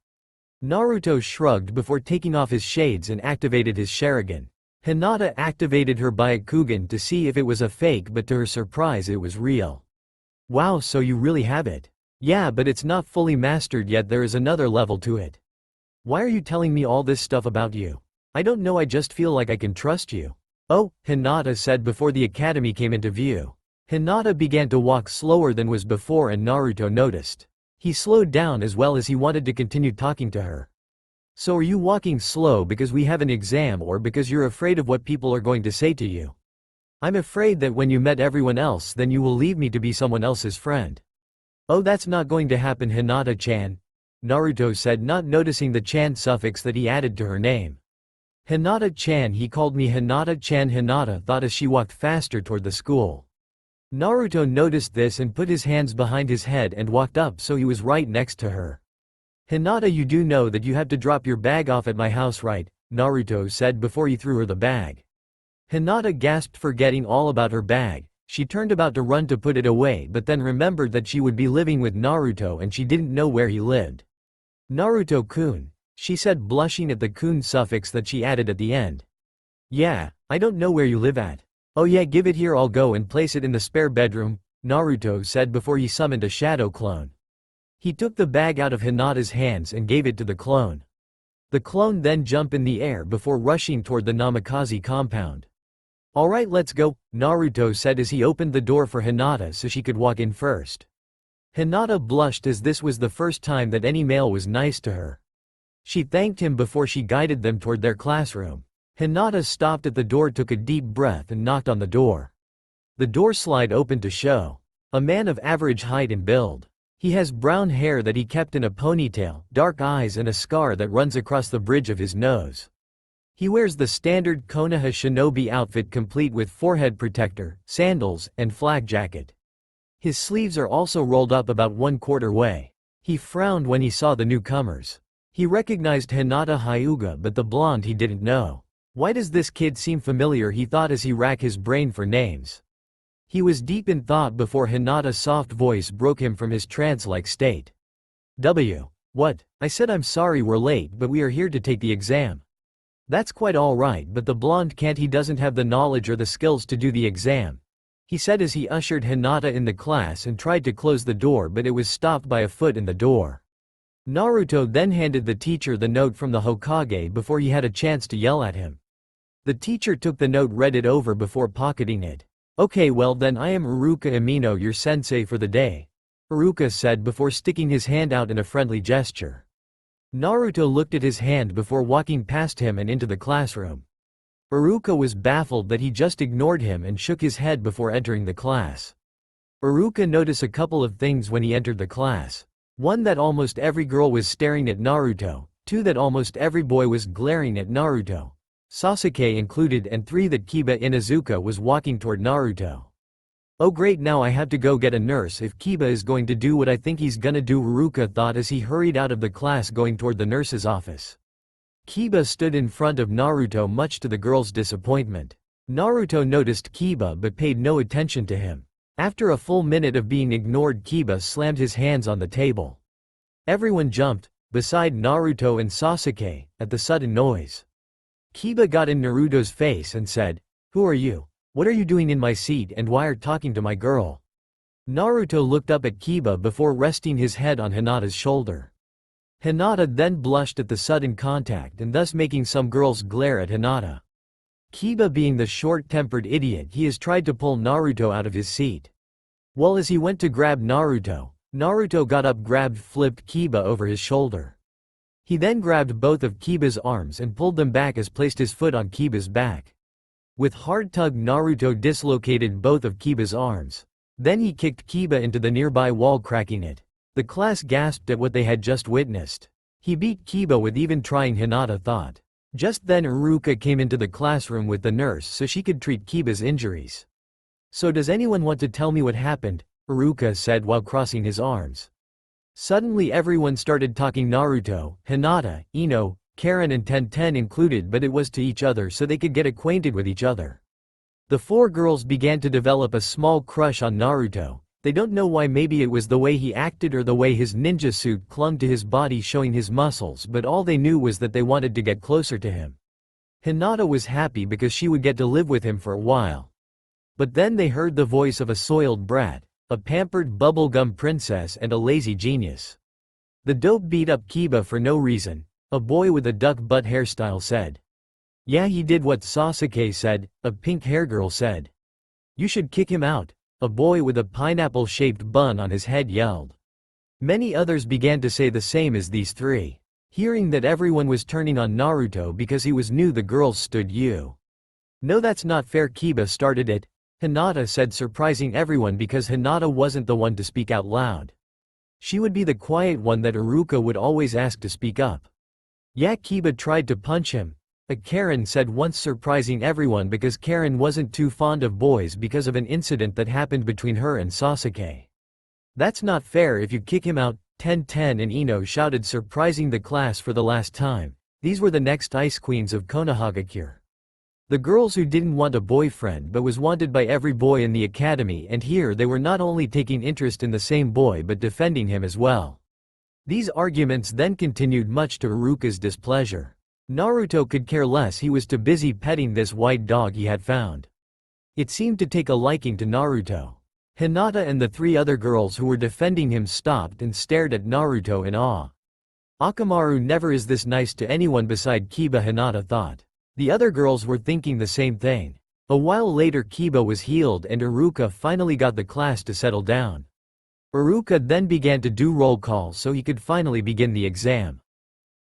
Naruto shrugged before taking off his shades and activated his Sharingan. Hinata activated her Byakugan to see if it was a fake, but to her surprise it was real. Wow, so you really have it? Yeah, but it's not fully mastered yet, there is another level to it. Why are you telling me all this stuff about you? I don't know, I just feel like I can trust you. Oh, Hinata said before the academy came into view. Hinata began to walk slower than was before and Naruto noticed. He slowed down as well as he wanted to continue talking to her. So are you walking slow because we have an exam or because you're afraid of what people are going to say to you? I'm afraid that when you met everyone else then you will leave me to be someone else's friend. Oh, that's not going to happen, Hinata-chan, Naruto said, not noticing the chan suffix that he added to her name. Hinata-chan, he called me Hinata-chan. Hinata thought as she walked faster toward the school. Naruto noticed this and put his hands behind his head and walked up so he was right next to her. Hinata, you do know that you have to drop your bag off at my house, right? Naruto said before he threw her the bag. Hinata gasped, forgetting all about her bag. She turned about to run to put it away but then remembered that she would be living with Naruto and she didn't know where he lived. Naruto-kun, she said, blushing at the kun suffix that she added at the end. Yeah, I don't know where you live at. Oh yeah, give it here, I'll go and place it in the spare bedroom, Naruto said before he summoned a shadow clone. He took the bag out of Hinata's hands and gave it to the clone. The clone then jumped in the air before rushing toward the Namikaze compound. Alright, let's go, Naruto said as he opened the door for Hinata so she could walk in first. Hinata blushed as this was the first time that any male was nice to her. She thanked him before she guided them toward their classroom. Hinata stopped at the door, took a deep breath and knocked on the door. The door slide opened to show a man of average height and build. He has brown hair that he kept in a ponytail, dark eyes and a scar that runs across the bridge of his nose. He wears the standard Konoha shinobi outfit complete with forehead protector, sandals, and flak jacket. His sleeves are also rolled up about 1/4 way. He frowned when he saw the newcomers. He recognized Hinata Hyuga but the blonde he didn't know. Why does this kid seem familiar, he thought as he racked his brain for names. He was deep in thought before Hinata's soft voice broke him from his trance-like state. What? I said I'm sorry we're late but we are here to take the exam. That's quite alright, but the blonde can't, he doesn't have the knowledge or the skills to do the exam, he said as he ushered Hinata in the class and tried to close the door but it was stopped by a foot in the door. Naruto then handed the teacher the note from the Hokage before he had a chance to yell at him. The teacher took the note, read it over before pocketing it. Okay, well then, I am Iruka Amino, your sensei for the day, Iruka said before sticking his hand out in a friendly gesture. Naruto looked at his hand before walking past him and into the classroom. Iruka was baffled that he just ignored him and shook his head before entering the class. Iruka noticed a couple of things when he entered the class. 1, that almost every girl was staring at Naruto, 2, that almost every boy was glaring at Naruto, Sasuke included, and 3, that Kiba Inuzuka was walking toward Naruto. Oh great, now I have to go get a nurse if Kiba is going to do what I think he's gonna do, Iruka thought as he hurried out of the class going toward the nurse's office. Kiba stood in front of Naruto much to the girl's disappointment. Naruto noticed Kiba but paid no attention to him. After a full minute of being ignored, Kiba slammed his hands on the table. Everyone jumped, beside Naruto and Sasuke, at the sudden noise. Kiba got in Naruto's face and said, "Who are you? What are you doing in my seat and why are you talking to my girl?" Naruto looked up at Kiba before resting his head on Hinata's shoulder. Hinata then blushed at the sudden contact and thus making some girls glare at Hinata. Kiba, being the short-tempered idiot he is, tried to pull Naruto out of his seat. Well, as he went to grab Naruto, Naruto got up, grabbed, flipped Kiba over his shoulder. He then grabbed both of Kiba's arms and pulled them back as placed his foot on Kiba's back. With hard tug, Naruto dislocated both of Kiba's arms. Then he kicked Kiba into the nearby wall, cracking it. The class gasped at what they had just witnessed. He beat Kiba with even trying, Hinata thought. Just then Iruka came into the classroom with the nurse so she could treat Kiba's injuries. So does anyone want to tell me what happened? Iruka said while crossing his arms. Suddenly everyone started talking, Naruto, Hinata, Ino, Karen and Tenten included, but it was to each other so they could get acquainted with each other. The 4 girls began to develop a small crush on Naruto. They don't know why, maybe it was the way he acted or the way his ninja suit clung to his body showing his muscles, but all they knew was that they wanted to get closer to him. Hinata was happy because she would get to live with him for a while. But then they heard the voice of a soiled brat, a pampered bubblegum princess and a lazy genius. The dope beat up Kiba for no reason, a boy with a duck butt hairstyle said. Yeah, he did what Sasuke said, a pink hair girl said. You should kick him out, a boy with a pineapple-shaped bun on his head yelled. Many others began to say the same as these three. Hearing that everyone was turning on Naruto because he was new, the girls stood you. No, that's not fair. Kiba started it, Hinata said, surprising everyone because Hinata wasn't the one to speak out loud. She would be the quiet one that Iruka would always ask to speak up. Yeah, Kiba tried to punch him, a Karen said once, surprising everyone because Karen wasn't too fond of boys because of an incident that happened between her and Sasuke. That's not fair. If you kick him out, 10-10, and Ino shouted, surprising the class for the last time. These were the next ice queens of Konoha. The girls who didn't want a boyfriend but was wanted by every boy in the academy, and here they were not only taking interest in the same boy but defending him as well. These arguments then continued, much to Iruka's displeasure. Naruto could care less. He was too busy petting this white dog he had found. It seemed to take a liking to Naruto. Hinata and the three other girls who were defending him stopped and stared at Naruto in awe. Akamaru never is this nice to anyone beside Kiba, Hinata thought. The other girls were thinking the same thing. A while later, Kiba was healed and Iruka finally got the class to settle down. Iruka then began to do roll call so he could finally begin the exam.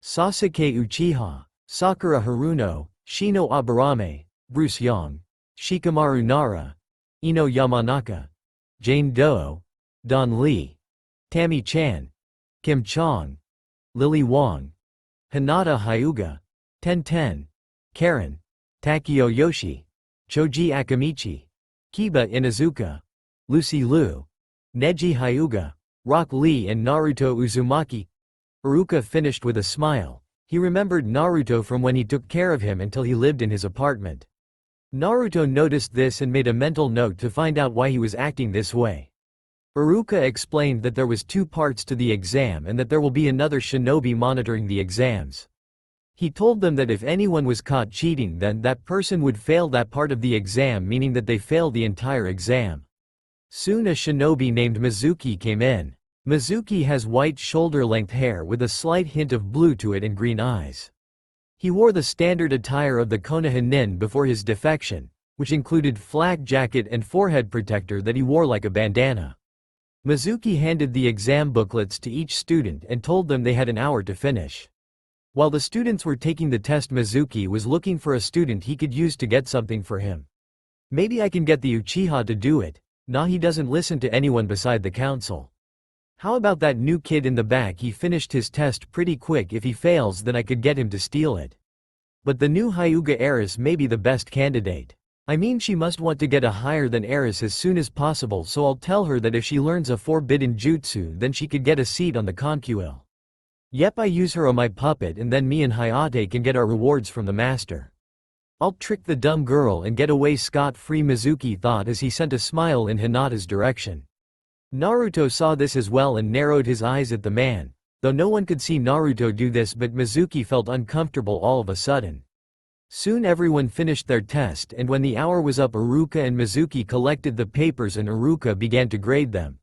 Sasuke Uchiha, Sakura Haruno, Shino Aburame, Bruce Young, Shikamaru Nara, Ino Yamanaka, Jane Doe, Don Lee, Tammy Chan, Kim Chong, Lily Wong, Hinata Hyuga, 10-10, Karen, Takeo Yoshi, Choji Akamichi, Kiba Inazuka, Lucy Liu, Neji Hyuga, Rock Lee, and Naruto Uzumaki. Iruka finished with a smile. He remembered Naruto from when he took care of him until he lived in his apartment. Naruto noticed this and made a mental note to find out why he was acting this way. Iruka explained that there was 2 parts to the exam and that there will be another shinobi monitoring the exams. He told them that if anyone was caught cheating, then that person would fail that part of the exam, meaning that they failed the entire exam. Soon a shinobi named Mizuki came in. Mizuki has white shoulder-length hair with a slight hint of blue to it and green eyes. He wore the standard attire of the Konoha nin before his defection, which included flak jacket and forehead protector that he wore like a bandana. Mizuki handed the exam booklets to each student and told them they had an hour to finish. While the students were taking the test, Mizuki was looking for a student he could use to get something for him. Maybe I can get the Uchiha to do it. Nah, he doesn't listen to anyone beside the council. How about that new kid in the back? He finished his test pretty quick. If he fails, then I could get him to steal it. But the new Hyuga heiress may be the best candidate. I mean, she must want to get a higher than heiress as soon as possible, so I'll tell her that if she learns a forbidden jutsu, then she could get a seat on the conquil. Yep, I use her on my puppet and then me and Hayate can get our rewards from the master. I'll trick the dumb girl and get away scot-free, Mizuki thought as he sent a smile in Hinata's direction. Naruto saw this as well and narrowed his eyes at the man. Though no one could see Naruto do this, but Mizuki felt uncomfortable all of a sudden. Soon everyone finished their test, and when the hour was up, Iruka and Mizuki collected the papers and Iruka began to grade them.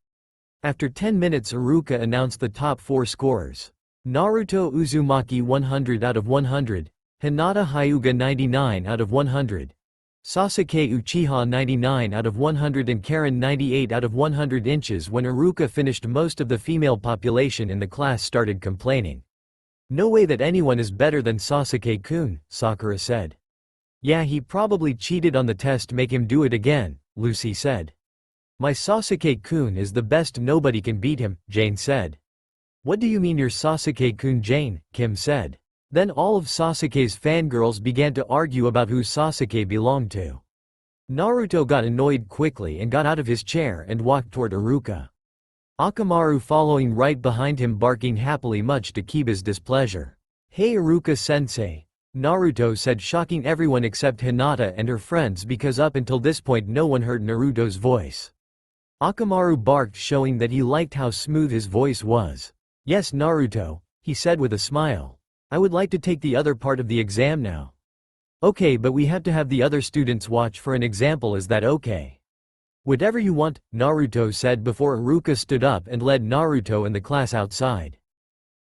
After 10 minutes, Iruka announced the top 4 scorers. Naruto Uzumaki 100 out of 100, Hinata Hyuga 99 out of 100, Sasuke Uchiha 99 out of 100, and Karen 98 out of 100. Inches. When Iruka finished, most of the female population in the class started complaining. No way that anyone is better than Sasuke-kun, Sakura said. Yeah, he probably cheated on the test, make him do it again, Lucy said. My Sasuke-kun is the best, nobody can beat him, Jane said. What do you mean you're Sasuke-kun, Jane? Kim said. Then all of Sasuke's fangirls began to argue about who Sasuke belonged to. Naruto got annoyed quickly and got out of his chair and walked toward Iruka. Akamaru following right behind him, barking happily, much to Kiba's displeasure. Hey Iruka-sensei, Naruto said, shocking everyone except Hinata and her friends because up until this point no one heard Naruto's voice. Akamaru barked, showing that he liked how smooth his voice was. Yes, Naruto, he said with a smile. I would like to take the other part of the exam now. Okay, but we have to have the other students watch for an example, is that okay? Whatever you want, Naruto said before Iruka stood up and led Naruto and the class outside.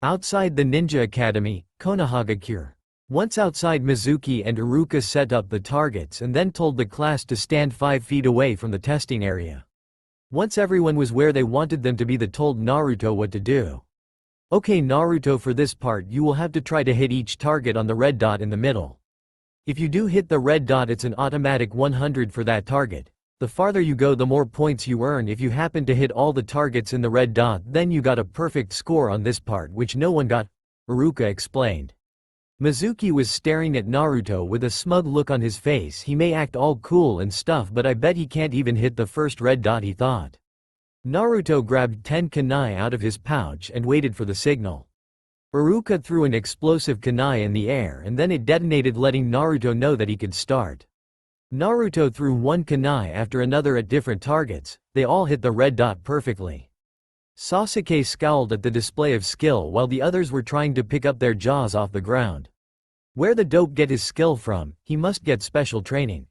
Outside the Ninja Academy, Konohagakure. Once outside, Mizuki and Iruka set up the targets and then told the class to stand 5 feet away from the testing area. Once everyone was where they wanted them to be, they told Naruto what to do. Okay Naruto, for this part you will have to try to hit each target on the red dot in the middle. If you do hit the red dot, it's an automatic 100 for that target. The farther you go, the more points you earn. If you happen to hit all the targets in the red dot, then you got a perfect score on this part, which no one got, Iruka explained. Mizuki was staring at Naruto with a smug look on his face. He may act all cool and stuff, but I bet he can't even hit the first red dot, he thought. Naruto grabbed 10 kunai out of his pouch and waited for the signal. Iruka threw an explosive kunai in the air and then it detonated, letting Naruto know that he could start. Naruto threw one kunai after another at different targets. They all hit the red dot perfectly. Sasuke scowled at the display of skill while the others were trying to pick up their jaws off the ground. Where the dope get his skill from? He must get special training.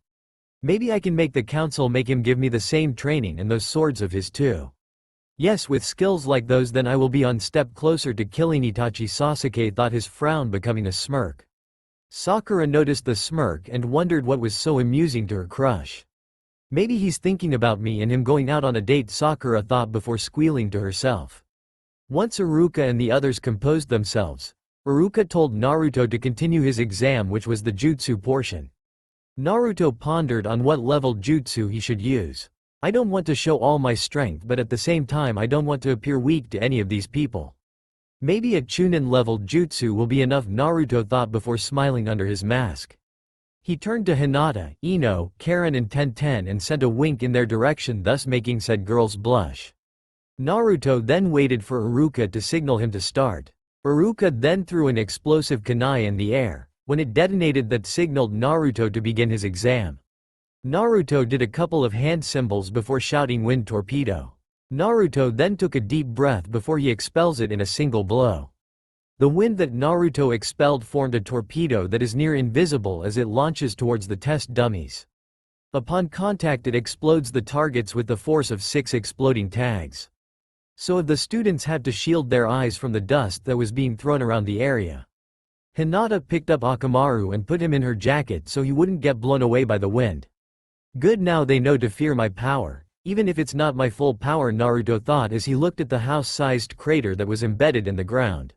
Maybe I can make the council make him give me the same training and those swords of his too. Yes, with skills like those then I will be one step closer to killing Itachi, Sasuke thought, his frown becoming a smirk. Sakura noticed the smirk and wondered what was so amusing to her crush. Maybe he's thinking about me and him going out on a date, Sakura thought before squealing to herself. Once Iruka and the others composed themselves, Iruka told Naruto to continue his exam, which was the jutsu portion. Naruto pondered on what level jutsu he should use. I don't want to show all my strength, but at the same time I don't want to appear weak to any of these people. Maybe a Chunin level jutsu will be enough, Naruto thought before smiling under his mask. He turned to Hinata, Ino, Karen and Tenten and sent a wink in their direction, thus making said girls blush. Naruto then waited for Iruka to signal him to start. Iruka then threw an explosive kunai in the air. When it detonated, that signaled Naruto to begin his exam. Naruto did a couple of hand symbols before shouting wind torpedo. Naruto then took a deep breath before he expels it in a single blow. The wind that Naruto expelled formed a torpedo that is near invisible as it launches towards the test dummies. Upon contact it explodes the targets with the force of 6 exploding tags. So the students had to shield their eyes from the dust that was being thrown around the area. Hinata picked up Akamaru and put him in her jacket so he wouldn't get blown away by the wind. Good, now they know to fear my power, even if it's not my full power, Naruto thought as he looked at the house-sized crater that was embedded in the ground.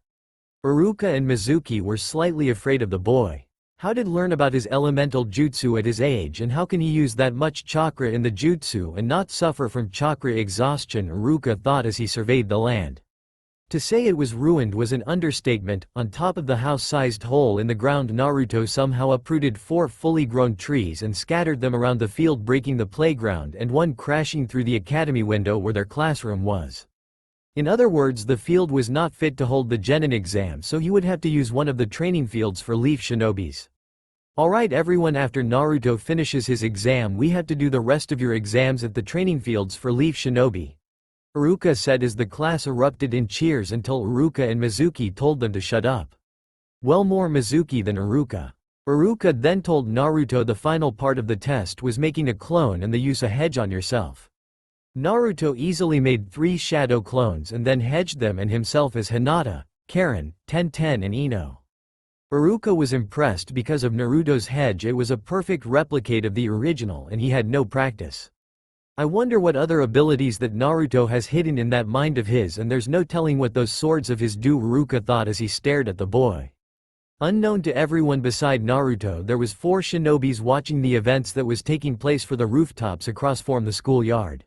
Iruka and Mizuki were slightly afraid of the boy. How did learn about his elemental jutsu at his age, and how can he use that much chakra in the jutsu and not suffer from chakra exhaustion, Iruka thought as he surveyed the land. To say it was ruined was an understatement. On top of the house-sized hole in the ground, Naruto somehow uprooted 4 fully grown trees and scattered them around the field, breaking the playground and one crashing through the academy window where their classroom was. In other words, the field was not fit to hold the Genin exam, so he would have to use one of the training fields for leaf shinobis. Alright everyone, after Naruto finishes his exam we have to do the rest of your exams at the training fields for leaf shinobi, Iruka said as the class erupted in cheers until Iruka and Mizuki told them to shut up. Well, more Mizuki than Iruka. Iruka then told Naruto the final part of the test was making a clone and the use a hedge on yourself. Naruto easily made 3 shadow clones and then hedged them and himself as Hinata, Karen, Tenten and Ino. Iruka was impressed because of Naruto's hedge. It was a perfect replicate of the original and he had no practice. I wonder what other abilities that Naruto has hidden in that mind of his, and there's no telling what those swords of his do, Iruka thought as he stared at the boy. Unknown to everyone beside Naruto, there was 4 shinobis watching the events that was taking place for the rooftops across from the schoolyard.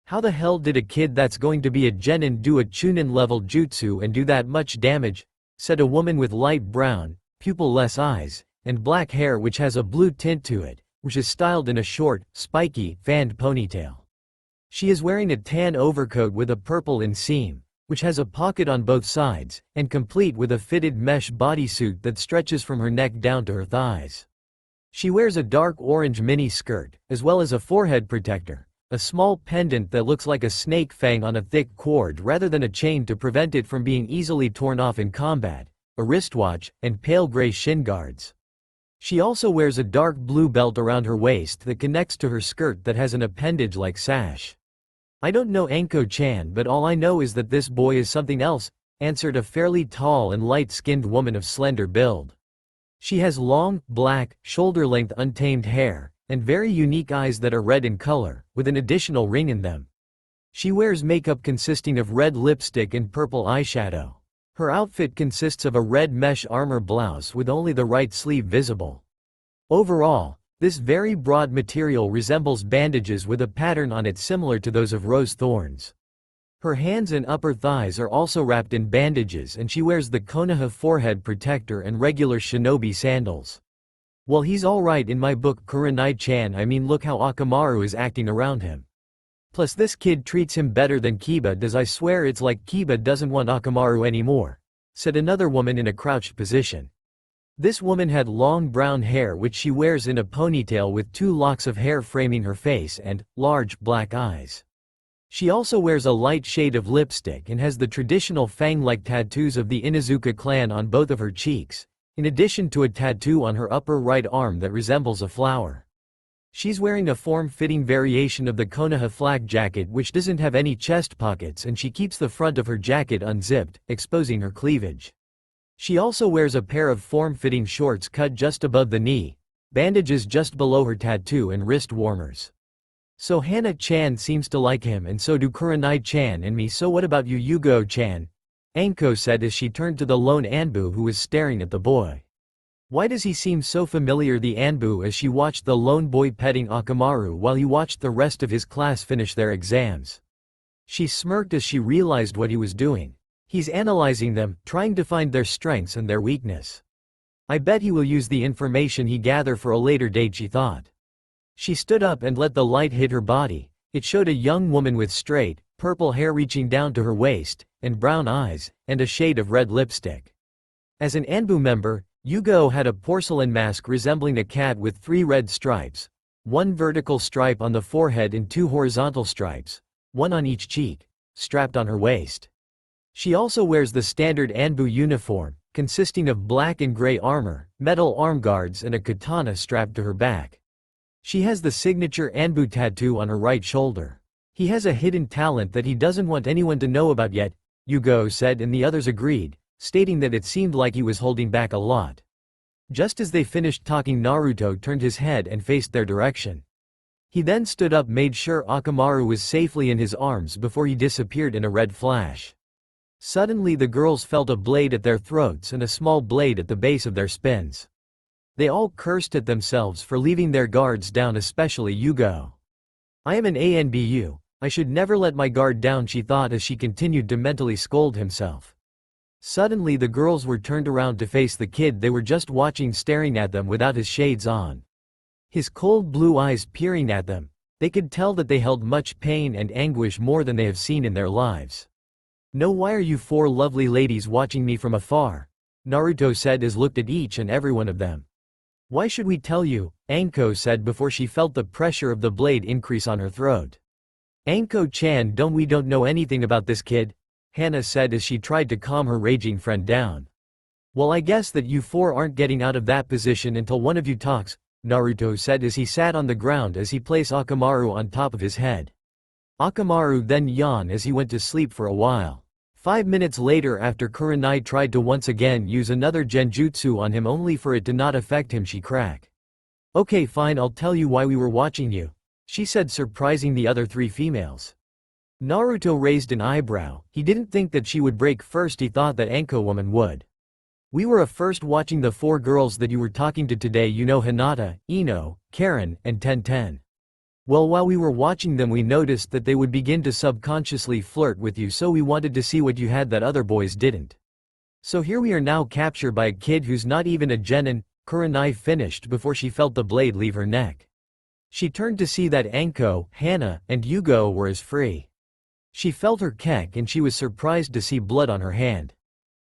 How the hell did a kid that's going to be a Genin do a Chunin level jutsu and do that much damage? Said a woman with light brown, pupil-less eyes, and black hair which has a blue tint to it, which is styled in a short, spiky, fanned ponytail. She is wearing a tan overcoat with a purple inseam, which has a pocket on both sides, and complete with a fitted mesh bodysuit that stretches from her neck down to her thighs. She wears a dark orange mini skirt, as well as a forehead protector, a small pendant that looks like a snake fang on a thick cord rather than a chain to prevent it from being easily torn off in combat, a wristwatch, and pale gray shin guards. She also wears a dark blue belt around her waist that connects to her skirt that has an appendage-like sash. I don't know Anko-chan, but all I know is that this boy is something else, answered a fairly tall and light-skinned woman of slender build. She has long, black, shoulder-length untamed hair, and very unique eyes that are red in color, with an additional ring in them. She wears makeup consisting of red lipstick and purple eyeshadow. Her outfit consists of a red mesh armor blouse with only the right sleeve visible. Overall, this very broad material resembles bandages with a pattern on it similar to those of rose thorns. Her hands and upper thighs are also wrapped in bandages, and she wears the Konoha forehead protector and regular shinobi sandals. Well, he's alright in my book Kurenai-chan. I mean, look how Akamaru is acting around him. Plus this kid treats him better than Kiba does. I swear it's like Kiba doesn't want Akamaru anymore, said another woman in a crouched position. This woman had long brown hair which she wears in a ponytail with 2 locks of hair framing her face and large black eyes. She also wears a light shade of lipstick and has the traditional fang-like tattoos of the Inuzuka clan on both of her cheeks, in addition to a tattoo on her upper right arm that resembles a flower. She's wearing a form-fitting variation of the Konoha flag jacket which doesn't have any chest pockets, and she keeps the front of her jacket unzipped, exposing her cleavage. She also wears a pair of form-fitting shorts cut just above the knee, bandages just below her tattoo, and wrist warmers. So Hana-chan seems to like him, and so do Kurenai-chan and me. So what about you, Yugo-chan? Anko said as she turned to the lone ANBU who was staring at the boy. Why does he seem so familiar? The ANBU as she watched the lone boy petting Akamaru while he watched the rest of his class finish their exams. She smirked as she realized what he was doing. He's analyzing them, trying to find their strengths and their weakness. I bet he will use the information he gathered for a later date, she thought. She stood up and let the light hit her body. It showed a young woman with straight, purple hair reaching down to her waist, and brown eyes, and a shade of red lipstick. As an ANBU member, Yugo had a porcelain mask resembling a cat with 3 red stripes, 1 vertical stripe on the forehead and 2 horizontal stripes, 1 on each cheek, strapped on her waist. She also wears the standard ANBU uniform, consisting of black and gray armor, metal arm guards, and a katana strapped to her back. She has the signature ANBU tattoo on her right shoulder. He has a hidden talent that he doesn't want anyone to know about yet, Yugo said, and the others agreed, stating that it seemed like he was holding back a lot. Just as they finished talking, Naruto turned his head and faced their direction. He then stood up, made sure Akamaru was safely in his arms before he disappeared in a red flash. Suddenly the girls felt a blade at their throats and a small blade at the base of their spines. They all cursed at themselves for leaving their guards down, especially Yugo. I am an ANBU, I should never let my guard down, she thought as she continued to mentally scold himself. Suddenly the girls were turned around to face the kid they were just watching staring at them without his shades on. His cold blue eyes peering at them, they could tell that they held much pain and anguish, more than they have seen in their lives. No, why are you 4 lovely ladies watching me from afar? Naruto said as looked at each and every one of them. Why should we tell you? Anko said before she felt the pressure of the blade increase on her throat. Anko-chan, we don't know anything about this kid, Hana said as she tried to calm her raging friend down. Well, I guess that you 4 aren't getting out of that position until one of you talks, Naruto said as he sat on the ground as he placed Akamaru on top of his head. Akamaru then yawned as he went to sleep for a while. 5 minutes later, after Kurenai tried to once again use another genjutsu on him only for it to not affect him, she cracked. Okay, fine, I'll tell you why we were watching you, she said, surprising the other 3 females. Naruto raised an eyebrow. He didn't think that she would break first, he thought that Anko woman would. We were first watching the 4 girls that you were talking to today, you know, Hinata, Ino, Karen, and Ten. Well, while we were watching them we noticed that they would begin to subconsciously flirt with you, so we wanted to see what you had that other boys didn't. So here we are now, captured by a kid who's not even a genin, Kurenai finished before she felt the blade leave her neck. She turned to see that Anko, Hana, and Yugo were as free. She felt her kek and she was surprised to see blood on her hand.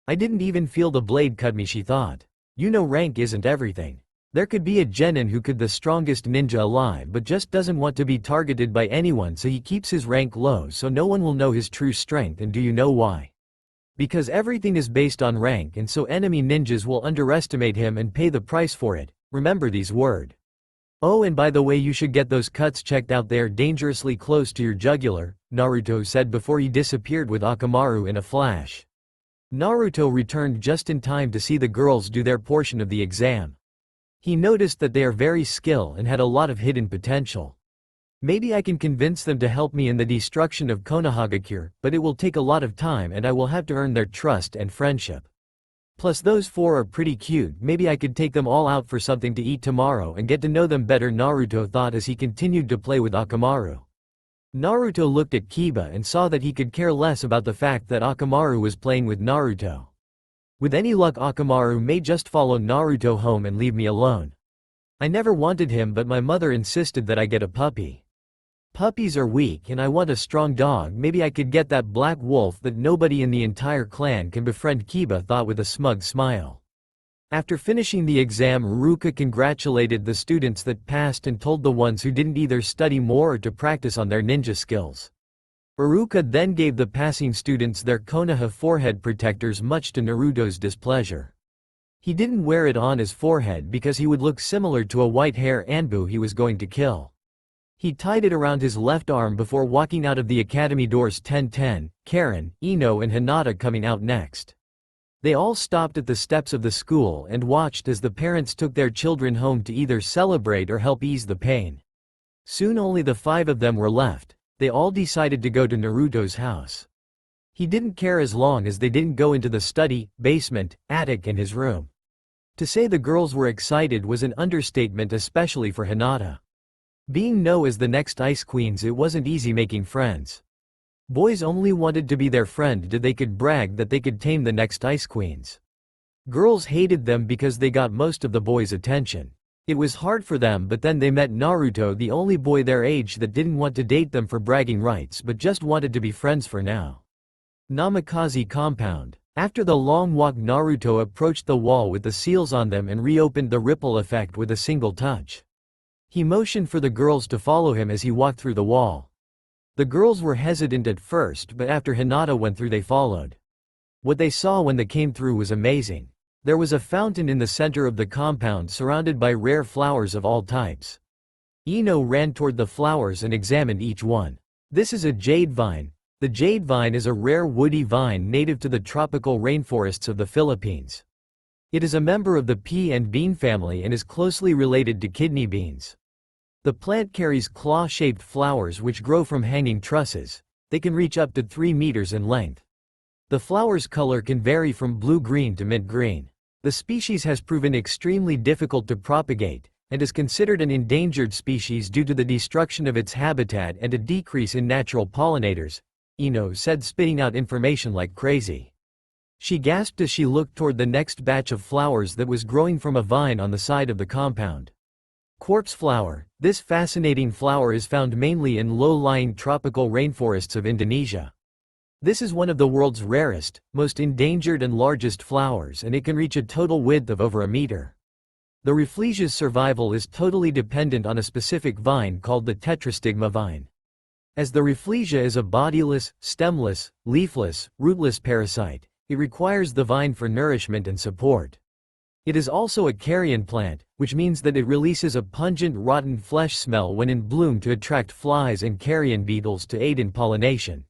I didn't even feel the blade cut me, she thought. You know, rank isn't everything. There could be a genin who could the strongest ninja alive but just doesn't want to be targeted by anyone, so he keeps his rank low so no one will know his true strength. And do you know why? Because everything is based on rank, and so enemy ninjas will underestimate him and pay the price for it. Remember these words. Oh, and by the way, you should get those cuts checked out, they're dangerously close to your jugular, Naruto said before he disappeared with Akamaru in a flash. Naruto returned just in time to see the girls do their portion of the exam. He noticed that they are very skilled and had a lot of hidden potential. Maybe I can convince them to help me in the destruction of Konohagakure, but it will take a lot of time and I will have to earn their trust and friendship. Plus those four are pretty cute, maybe I could take them all out for something to eat tomorrow and get to know them better, Naruto thought as he continued to play with Akamaru. Naruto looked at Kiba and saw that he could care less about the fact that Akamaru was playing with Naruto. With any luck Akamaru may just follow Naruto home and leave me alone. I never wanted him but my mother insisted that I get a puppy. Puppies are weak and I want a strong dog, maybe I could get that black wolf that nobody in the entire clan can befriend, Kiba thought with a smug smile. After finishing the exam, Ruka congratulated the students that passed and told the ones who didn't either study more or to practice on their ninja skills. Ruka then gave the passing students their Konoha forehead protectors, much to Naruto's displeasure. He didn't wear it on his forehead because he would look similar to a white hair ANBU he was going to kill. He tied it around his left arm before walking out of the academy doors. 10:10, Karen, Ino and Hinata coming out next. They all stopped at the steps of the school and watched as the parents took their children home to either celebrate or help ease the pain. Soon only the 5 of them were left. They all decided to go to Naruto's house. He didn't care as long as they didn't go into the study, basement, attic and his room. To say the girls were excited was an understatement, especially for Hinata. Being known as the next Ice Queens, it wasn't easy making friends. Boys only wanted to be their friend so they could brag that they could tame the next Ice Queens. Girls hated them because they got most of the boys' attention. It was hard for them, but then they met Naruto, the only boy their age that didn't want to date them for bragging rights but just wanted to be friends for now. Namikaze compound. After the long walk, Naruto approached the wall with the seals on them and reopened the ripple effect with a single touch. He motioned for the girls to follow him as he walked through the wall. The girls were hesitant at first, but after Hinata went through they followed. What they saw when they came through was amazing. There was a fountain in the center of the compound surrounded by rare flowers of all types. Ino ran toward the flowers and examined each one. This is a jade vine. The jade vine is a rare woody vine native to the tropical rainforests of the Philippines. It is a member of the pea and bean family and is closely related to kidney beans. The plant carries claw-shaped flowers which grow from hanging trusses. They can reach up to 3 meters in length. The flower's color can vary from blue-green to mint-green. The species has proven extremely difficult to propagate, and is considered an endangered species due to the destruction of its habitat and a decrease in natural pollinators, Ino said, spitting out information like crazy. She gasped as she looked toward the next batch of flowers that was growing from a vine on the side of the compound. Corpse flower. This fascinating flower is found mainly in low-lying tropical rainforests of Indonesia. This is one of the world's rarest, most endangered and largest flowers, and it can reach a total width of over a meter. The Rafflesia's survival is totally dependent on a specific vine called the tetrastigma vine. As the Rafflesia is a bodiless, stemless, leafless, rootless parasite, it requires the vine for nourishment and support. It is also a carrion plant, which means that it releases a pungent rotten flesh smell when in bloom to attract flies and carrion beetles to aid in pollination.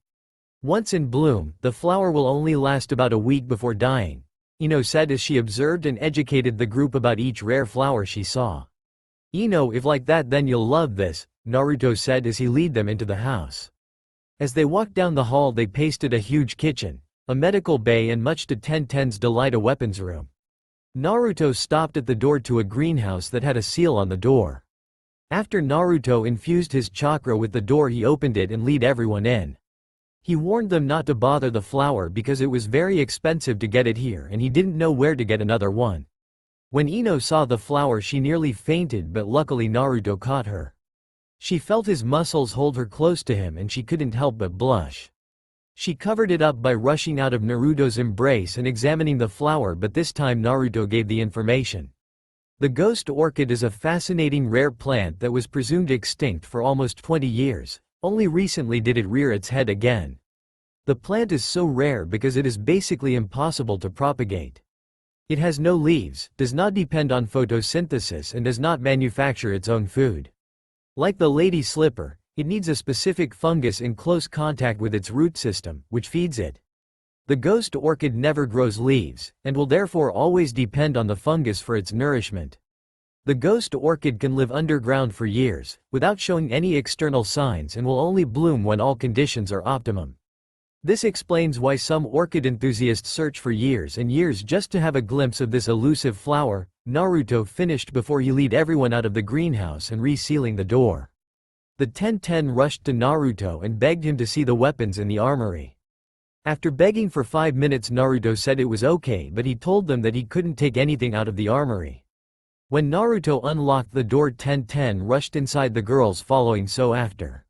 Once in bloom, the flower will only last about a week before dying, Ino said as she observed and educated the group about each rare flower she saw. Ino, if like that then you'll love this, Naruto said as he led them into the house. As they walked down the hall they pasted a huge kitchen, a medical bay and much to 1010's delight a weapons room. Naruto stopped at the door to a greenhouse that had a seal on the door. After Naruto infused his chakra with the door he opened it and led everyone in. He warned them not to bother the flower because it was very expensive to get it here and he didn't know where to get another one. When Ino saw the flower she nearly fainted, but luckily Naruto caught her. She felt his muscles hold her close to him and she couldn't help but blush. She covered it up by rushing out of Naruto's embrace and examining the flower, but this time Naruto gave the information. The ghost orchid is a fascinating rare plant that was presumed extinct for almost 20 years. Only recently did it rear its head again. The plant is so rare because it is basically impossible to propagate. It has no leaves, does not depend on photosynthesis and does not manufacture its own food. Like the lady slipper, it needs a specific fungus in close contact with its root system, which feeds it. The ghost orchid never grows leaves, and will therefore always depend on the fungus for its nourishment. The ghost orchid can live underground for years, without showing any external signs, and will only bloom when all conditions are optimum. This explains why some orchid enthusiasts search for years and years just to have a glimpse of this elusive flower. Naruto finished before he led everyone out of the greenhouse and re-sealing the door. The Ten rushed to Naruto and begged him to see the weapons in the armory. After begging for 5 minutes, Naruto said it was okay, but he told them that he couldn't take anything out of the armory. When Naruto unlocked the door, Ten rushed inside, the girls following so after.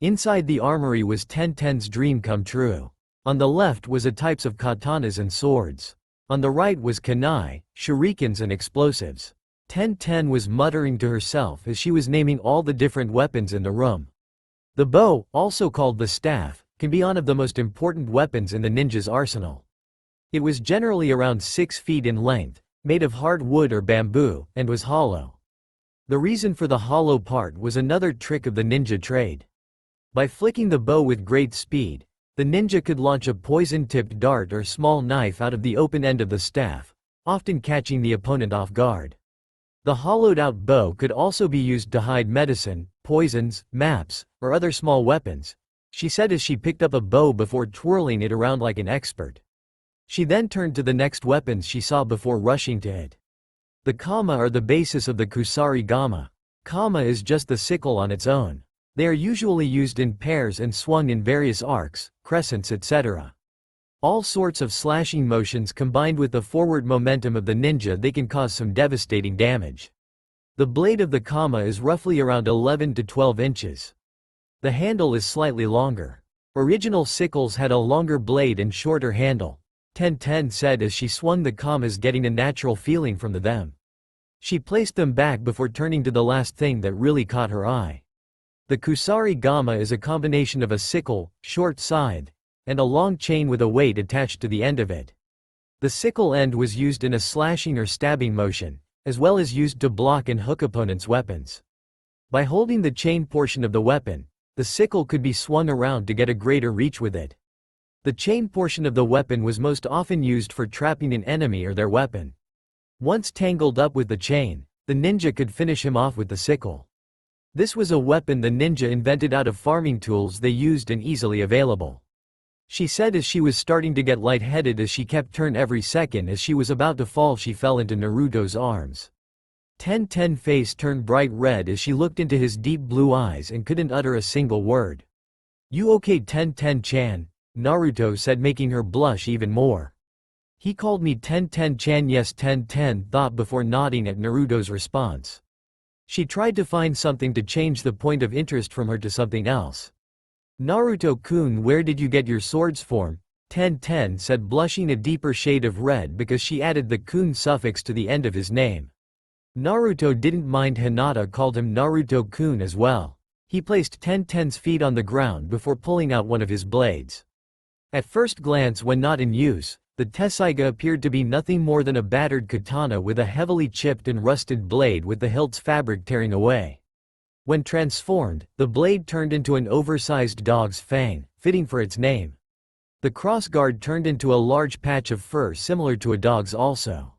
Inside the armory was Ten's dream come true. On the left was a types of katanas and swords. On the right was kunai, shurikens and explosives. Ten was muttering to herself as she was naming all the different weapons in the room. The bow, also called the staff, can be one of the most important weapons in the ninja's arsenal. It was generally around 6 feet in length, made of hard wood or bamboo, and was hollow. The reason for the hollow part was another trick of the ninja trade. By flicking the bow with great speed, the ninja could launch a poison-tipped dart or small knife out of the open end of the staff, often catching the opponent off guard. The hollowed-out bow could also be used to hide medicine, poisons, maps, or other small weapons, she said as she picked up a bow before twirling it around like an expert. She then turned to the next weapons she saw before rushing to it. The kama are the basis of the kusarigama. Kama is just the sickle on its own. They are usually used in pairs and swung in various arcs, crescents, etc. All sorts of slashing motions combined with the forward momentum of the ninja, they can cause some devastating damage. The blade of the kama is roughly around 11 to 12 inches. The handle is slightly longer. Original sickles had a longer blade and shorter handle. Ten said as she swung the kamas, getting a natural feeling from them. She placed them back before turning to the last thing that really caught her eye. The kusarigama is a combination of a sickle, short scythe, and a long chain with a weight attached to the end of it. The sickle end was used in a slashing or stabbing motion, as well as used to block and hook opponents' weapons. By holding the chain portion of the weapon, the sickle could be swung around to get a greater reach with it. The chain portion of the weapon was most often used for trapping an enemy or their weapon. Once tangled up with the chain, the ninja could finish him off with the sickle. This was a weapon the ninja invented out of farming tools they used and easily available. She said as she was starting to get lightheaded as she kept turn every second. As she was about to fall, she fell into Naruto's arms. Ten face turned bright red as she looked into his deep blue eyes and couldn't utter a single word. "You okay, Ten-chan?" Naruto said, making her blush even more. "He called me Ten-chan." Yes, Ten thought before nodding at Naruto's response. She tried to find something to change the point of interest from her to something else. "Naruto-kun, where did you get your swords from?" Ten said, blushing a deeper shade of red because she added the kun suffix to the end of his name. Naruto didn't mind. Hinata called him Naruto-kun as well. He placed Ten's feet on the ground before pulling out one of his blades. At first glance, when not in use, the Tessaiga appeared to be nothing more than a battered katana with a heavily chipped and rusted blade with the hilt's fabric tearing away. When transformed, the blade turned into an oversized dog's fang, fitting for its name. The crossguard turned into a large patch of fur similar to a dog's also.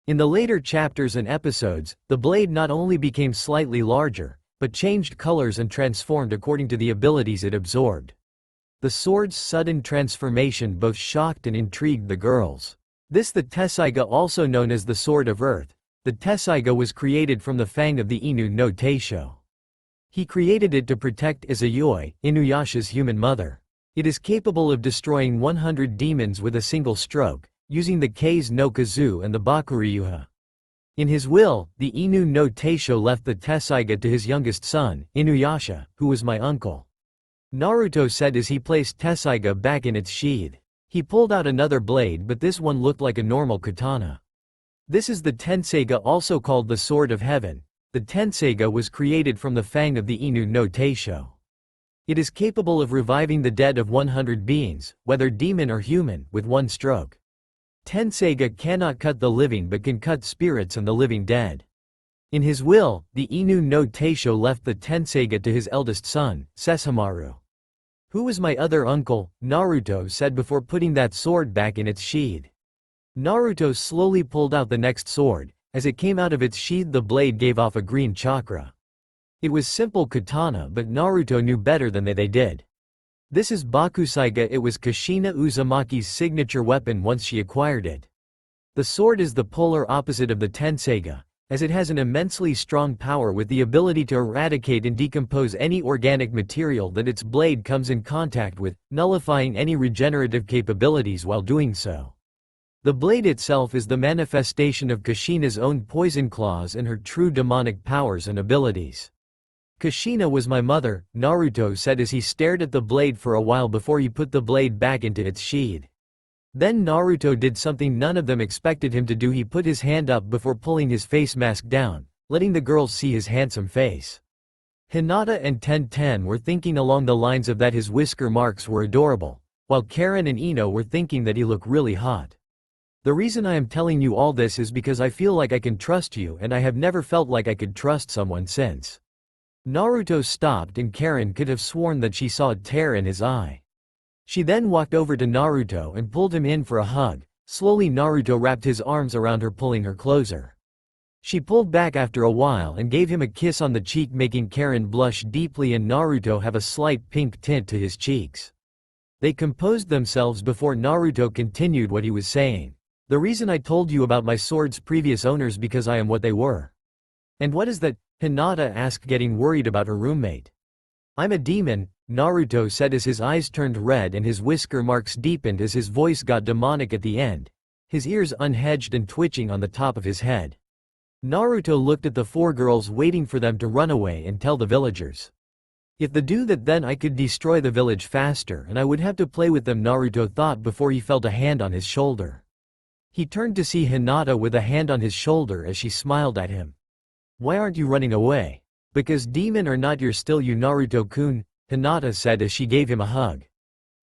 In the later chapters and episodes, the blade not only became slightly larger, but changed colors and transformed according to the abilities it absorbed. The sword's sudden transformation both shocked and intrigued the girls. The Tessaiga, also known as the Sword of Earth. The Tessaiga was created from the fang of the Inu no Teisho. He created it to protect Izayoi, Inuyasha's human mother. It is capable of destroying 100 demons with a single stroke, using the Kei's no Kazu and the Bakuryuha. In his will, the Inu no Teisho left the Tessaiga to his youngest son, Inuyasha, who was my uncle. Naruto said as he placed Tessaiga back in its sheath. He pulled out another blade, but this one looked like a normal katana. This is the Tenseiga, also called the Sword of Heaven. The Tenseiga was created from the fang of the Inu no Teisho. It is capable of reviving the dead of 100 beings, whether demon or human, with one stroke. Tenseiga cannot cut the living but can cut spirits and the living dead. In his will, the Inu no Teisho left the Tenseiga to his eldest son, Sesshomaru. Who was my other uncle? Naruto said before putting that sword back in its sheath. Naruto slowly pulled out the next sword. As it came out of its sheath, the blade gave off a green chakra. It was simple katana, but Naruto knew better than they did. This is Bakusaiga. It was Kushina Uzumaki's signature weapon once she acquired it. The sword is the polar opposite of the Tenseiga, as it has an immensely strong power with the ability to eradicate and decompose any organic material that its blade comes in contact with, nullifying any regenerative capabilities while doing so. The blade itself is the manifestation of Kushina's own poison claws and her true demonic powers and abilities. Kushina was my mother, Naruto said as he stared at the blade for a while before he put the blade back into its sheath. Then Naruto did something none of them expected him to do. He put his hand up before pulling his face mask down, letting the girls see his handsome face. Hinata and Ten were thinking along the lines of that his whisker marks were adorable, while Karen and Ino were thinking that he looked really hot. The reason I am telling you all this is because I feel like I can trust you, and I have never felt like I could trust someone since. Naruto stopped, and Karen could have sworn that she saw a tear in his eye. She then walked over to Naruto and pulled him in for a hug. Slowly Naruto wrapped his arms around her, pulling her closer. She pulled back after a while and gave him a kiss on the cheek, making Karen blush deeply and Naruto have a slight pink tint to his cheeks. They composed themselves before Naruto continued what he was saying. The reason I told you about my sword's previous owners because I am what they were. And what is that? Hinata asked, getting worried about her roommate. I'm a demon, Naruto said as his eyes turned red and his whisker marks deepened as his voice got demonic at the end, his ears unhedged and twitching on the top of his head. Naruto looked at the four girls, waiting for them to run away and tell the villagers. If they do that, then I could destroy the village faster and I would have to play with them, Naruto thought before he felt a hand on his shoulder. He turned to see Hinata with a hand on his shoulder as she smiled at him. Why aren't you running away? Because demon or not, you're still you, Naruto-kun, Hinata said as she gave him a hug.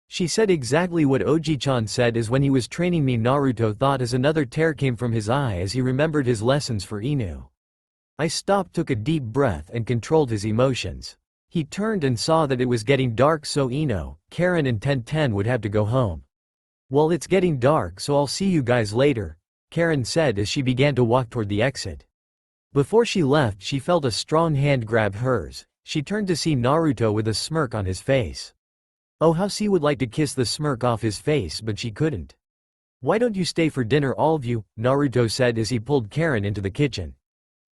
She said exactly what Oji-chan said as when he was training me, Naruto thought as another tear came from his eye as he remembered his lessons for Inu. I stopped, took a deep breath and controlled his emotions. He turned and saw that it was getting dark, so Ino, Karen and Ten would have to go home. Well, it's getting dark, so I'll see you guys later, Karen said as she began to walk toward the exit. Before she left, she felt a strong hand grab hers. She turned to see Naruto with a smirk on his face. Oh, how she would like to kiss the smirk off his face, but she couldn't. Why don't you stay for dinner, all of you? Naruto said as he pulled Karen into the kitchen.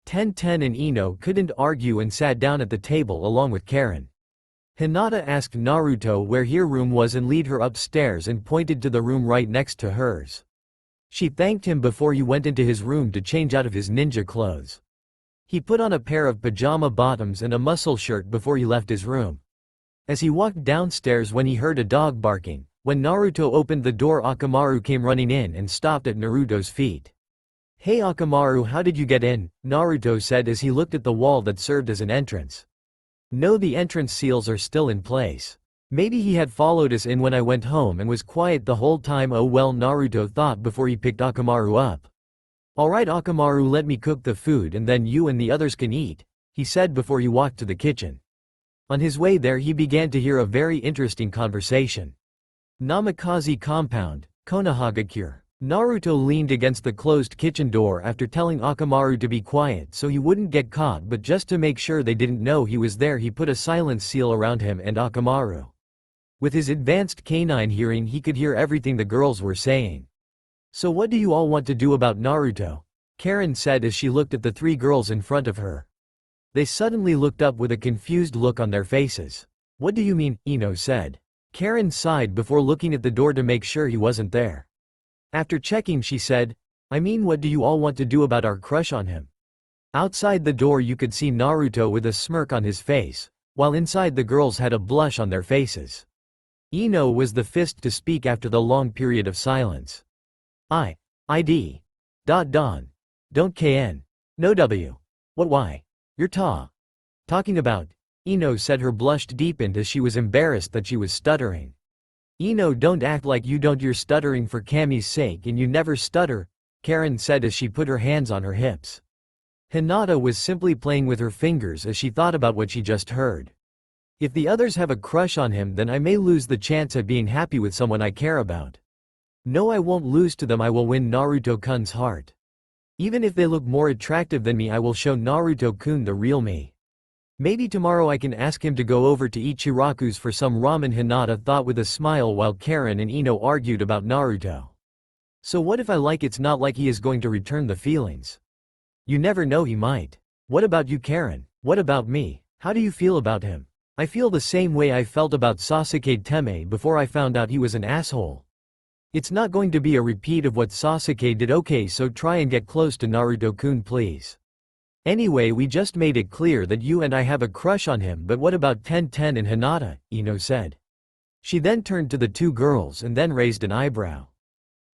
Ten and Ino couldn't argue and sat down at the table along with Karen. Hinata asked Naruto where her room was and led her upstairs and pointed to the room right next to hers. She thanked him before he went into his room to change out of his ninja clothes. He put on a pair of pajama bottoms and a muscle shirt before he left his room. As he walked downstairs when he heard a dog barking, when Naruto opened the door, Akamaru came running in and stopped at Naruto's feet. Hey Akamaru, how did you get in? Naruto said as he looked at the wall that served as an entrance. No, the entrance seals are still in place. Maybe he had followed us in when I went home and was quiet the whole time. Oh well, Naruto thought before he picked Akamaru up. Alright Akamaru, let me cook the food and then you and the others can eat, he said before he walked to the kitchen. On his way there he began to hear a very interesting conversation. Namikaze compound, Konohagakure. Naruto leaned against the closed kitchen door after telling Akamaru to be quiet so he wouldn't get caught, but just to make sure they didn't know he was there he put a silence seal around him and Akamaru. With his advanced canine hearing he could hear everything the girls were saying. So what do you all want to do about Naruto? Karen said as she looked at the three girls in front of her. They suddenly looked up with a confused look on their faces. What do you mean? Ino said. Karen sighed before looking at the door to make sure he wasn't there. After checking she said, I mean, what do you all want to do about our crush on him? Outside the door you could see Naruto with a smirk on his face, while inside the girls had a blush on their faces. Ino was the first to speak after the long period of silence. I.D. Don. Don't KN. No W. What why? You're talking about. Ino said. Her blush deepened as she was embarrassed that she was stuttering. Ino, don't act like you don't. You're stuttering for Kami's sake and you never stutter, Karen said as she put her hands on her hips. Hinata was simply playing with her fingers as she thought about what she just heard. If the others have a crush on him, then I may lose the chance at being happy with someone I care about. No, I won't lose to them. I will win Naruto-kun's heart. Even if they look more attractive than me, I will show Naruto-kun the real me. Maybe tomorrow I can ask him to go over to Ichiraku's for some ramen, Hinata thought with a smile while Karen and Ino argued about Naruto. So what if I like? It's not like he is going to return the feelings. You never know, he might. What about you, Karen? What about me? How do you feel about him? I feel the same way I felt about Sasuke Teme before I found out he was an asshole. It's not going to be a repeat of what Sasuke did. Okay, so try and get close to Naruto-kun, please. Anyway, we just made it clear that you and I have a crush on him, but what about Ten and Hinata? Ino said. She then turned to the two girls and then raised an eyebrow.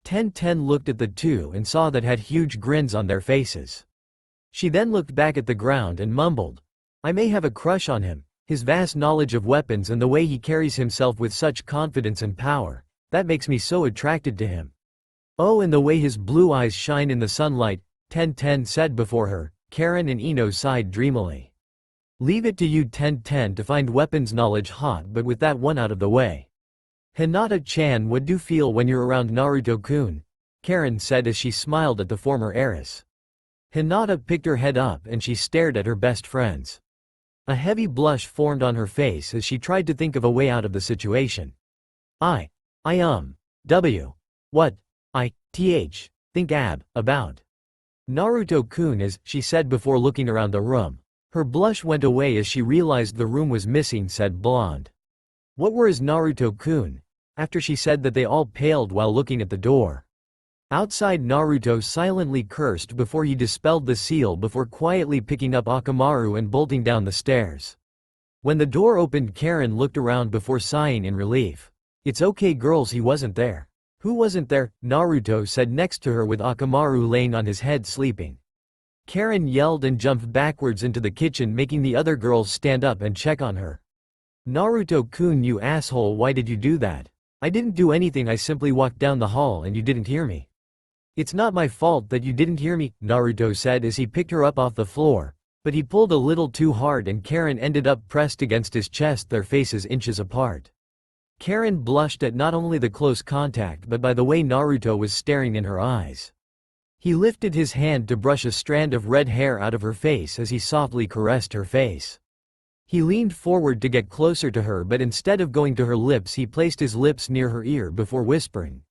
Ten looked at the two and saw that had huge grins on their faces. She then looked back at the ground and mumbled, I may have a crush on him, his vast knowledge of weapons and the way he carries himself with such confidence and power, that makes me so attracted to him. Oh, and the way his blue eyes shine in the sunlight, Ten said before her. Karen and Ino sighed dreamily. Leave it to you, Ten to find weapons knowledge hot, but with that one out of the way. Hinata-chan, what do you feel when you're around Naruto-kun? Karen said as she smiled at the former heiress. Hinata picked her head up and she stared at her best friends. A heavy blush formed on her face as she tried to think of a way out of the situation. What? Think about. Naruto-kun is, she said before looking around the room. Her blush went away as she realized the room was missing said blonde. What were is Naruto-kun? After she said that, they all paled while looking at the door. Outside, Naruto silently cursed before he dispelled the seal before quietly picking up Akamaru and bolting down the stairs. When the door opened, Karen looked around before sighing in relief. It's okay girls, he wasn't there. Who wasn't there? Naruto said next to her with Akamaru laying on his head sleeping. Karen yelled and jumped backwards into the kitchen, making the other girls stand up and check on her. Naruto-kun, you asshole, why did you do that? I didn't do anything, I simply walked down the hall and you didn't hear me. It's not my fault that you didn't hear me, Naruto said as he picked her up off the floor, but he pulled a little too hard and Karen ended up pressed against his chest, their faces inches apart. Karen blushed at not only the close contact but by the way Naruto was staring in her eyes. He lifted his hand to brush a strand of red hair out of her face as he softly caressed her face. He leaned forward to get closer to her, but instead of going to her lips he placed his lips near her ear before whispering.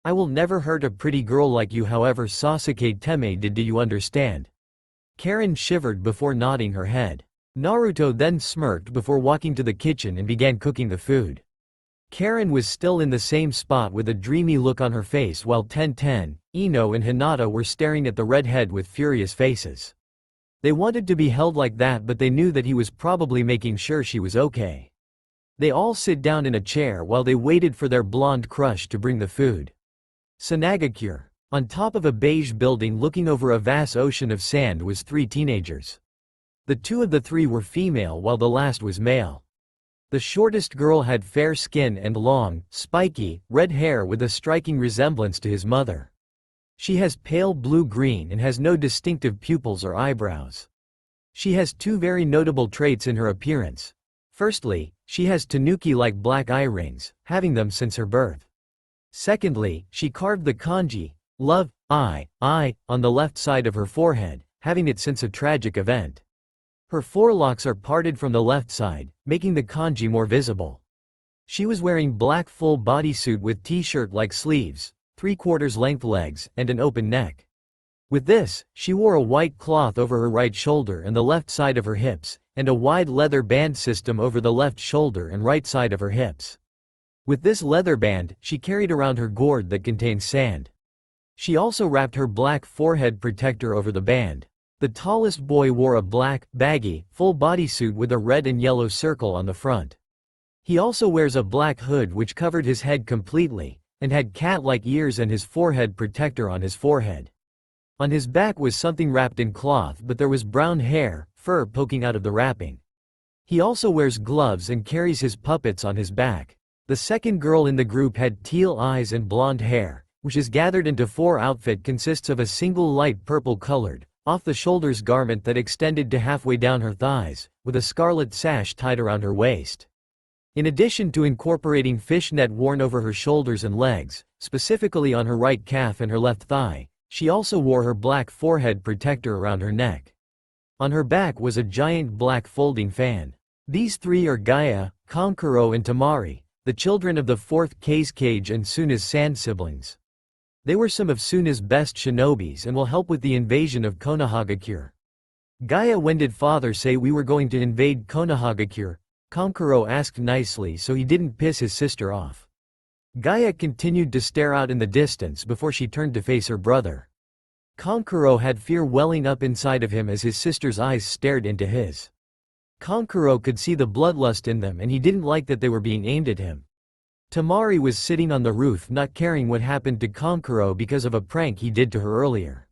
I will never hurt a pretty girl like you, however Sasuke Teme did, do you understand? Karen shivered before nodding her head. Naruto then smirked before walking to the kitchen and began cooking the food. Karen was still in the same spot with a dreamy look on her face while Ten, Ino and Hinata were staring at the redhead with furious faces. They wanted to be held like that, but they knew that he was probably making sure she was okay. They all sit down in a chair while they waited for their blonde crush to bring the food. Sunagakure. On top of a beige building looking over a vast ocean of sand was 3 teenagers. The 2 of the 3 were female while the last was male. The shortest girl had fair skin and long, spiky, red hair with a striking resemblance to his mother. She has pale blue-green and has no distinctive pupils or eyebrows. She has 2 very notable traits in her appearance. Firstly, she has tanuki-like black eye rings, having them since her birth. Secondly, she carved the kanji, love, I, on the left side of her forehead, having it since a tragic event. Her forelocks are parted from the left side, making the kanji more visible. She was wearing black full bodysuit with t-shirt-like sleeves, 3/4 length legs, and an open neck. With this, she wore a white cloth over her right shoulder and the left side of her hips, and a wide leather band system over the left shoulder and right side of her hips. With this leather band, she carried around her gourd that contained sand. She also wrapped her black forehead protector over the band. The tallest boy wore a black, baggy, full bodysuit with a red and yellow circle on the front. He also wears a black hood which covered his head completely, and had cat-like ears and his forehead protector on his forehead. On his back was something wrapped in cloth, but there was brown hair, fur poking out of the wrapping. He also wears gloves and carries his puppets on his back. The second girl in the group had teal eyes and blonde hair, which is gathered into 4 outfit consists of a single light purple colored, off-the-shoulders garment that extended to halfway down her thighs, with a scarlet sash tied around her waist. In addition to incorporating fishnet worn over her shoulders and legs, specifically on her right calf and her left thigh, she also wore her black forehead protector around her neck. On her back was a giant black folding fan. These three are Gaia, Kankuro and Temari, the children of the 4th Kage and Suna's Sand siblings. They were some of Suna's best shinobis and will help with the invasion of Konohagakure. Gaia, when did father say we were going to invade Konohagakure? Kankuro asked nicely so he didn't piss his sister off. Gaia continued to stare out in the distance before she turned to face her brother. Kankuro had fear welling up inside of him as his sister's eyes stared into his. Kankuro could see the bloodlust in them and he didn't like that they were being aimed at him. Temari was sitting on the roof not caring what happened to Kankuro because of a prank he did to her earlier.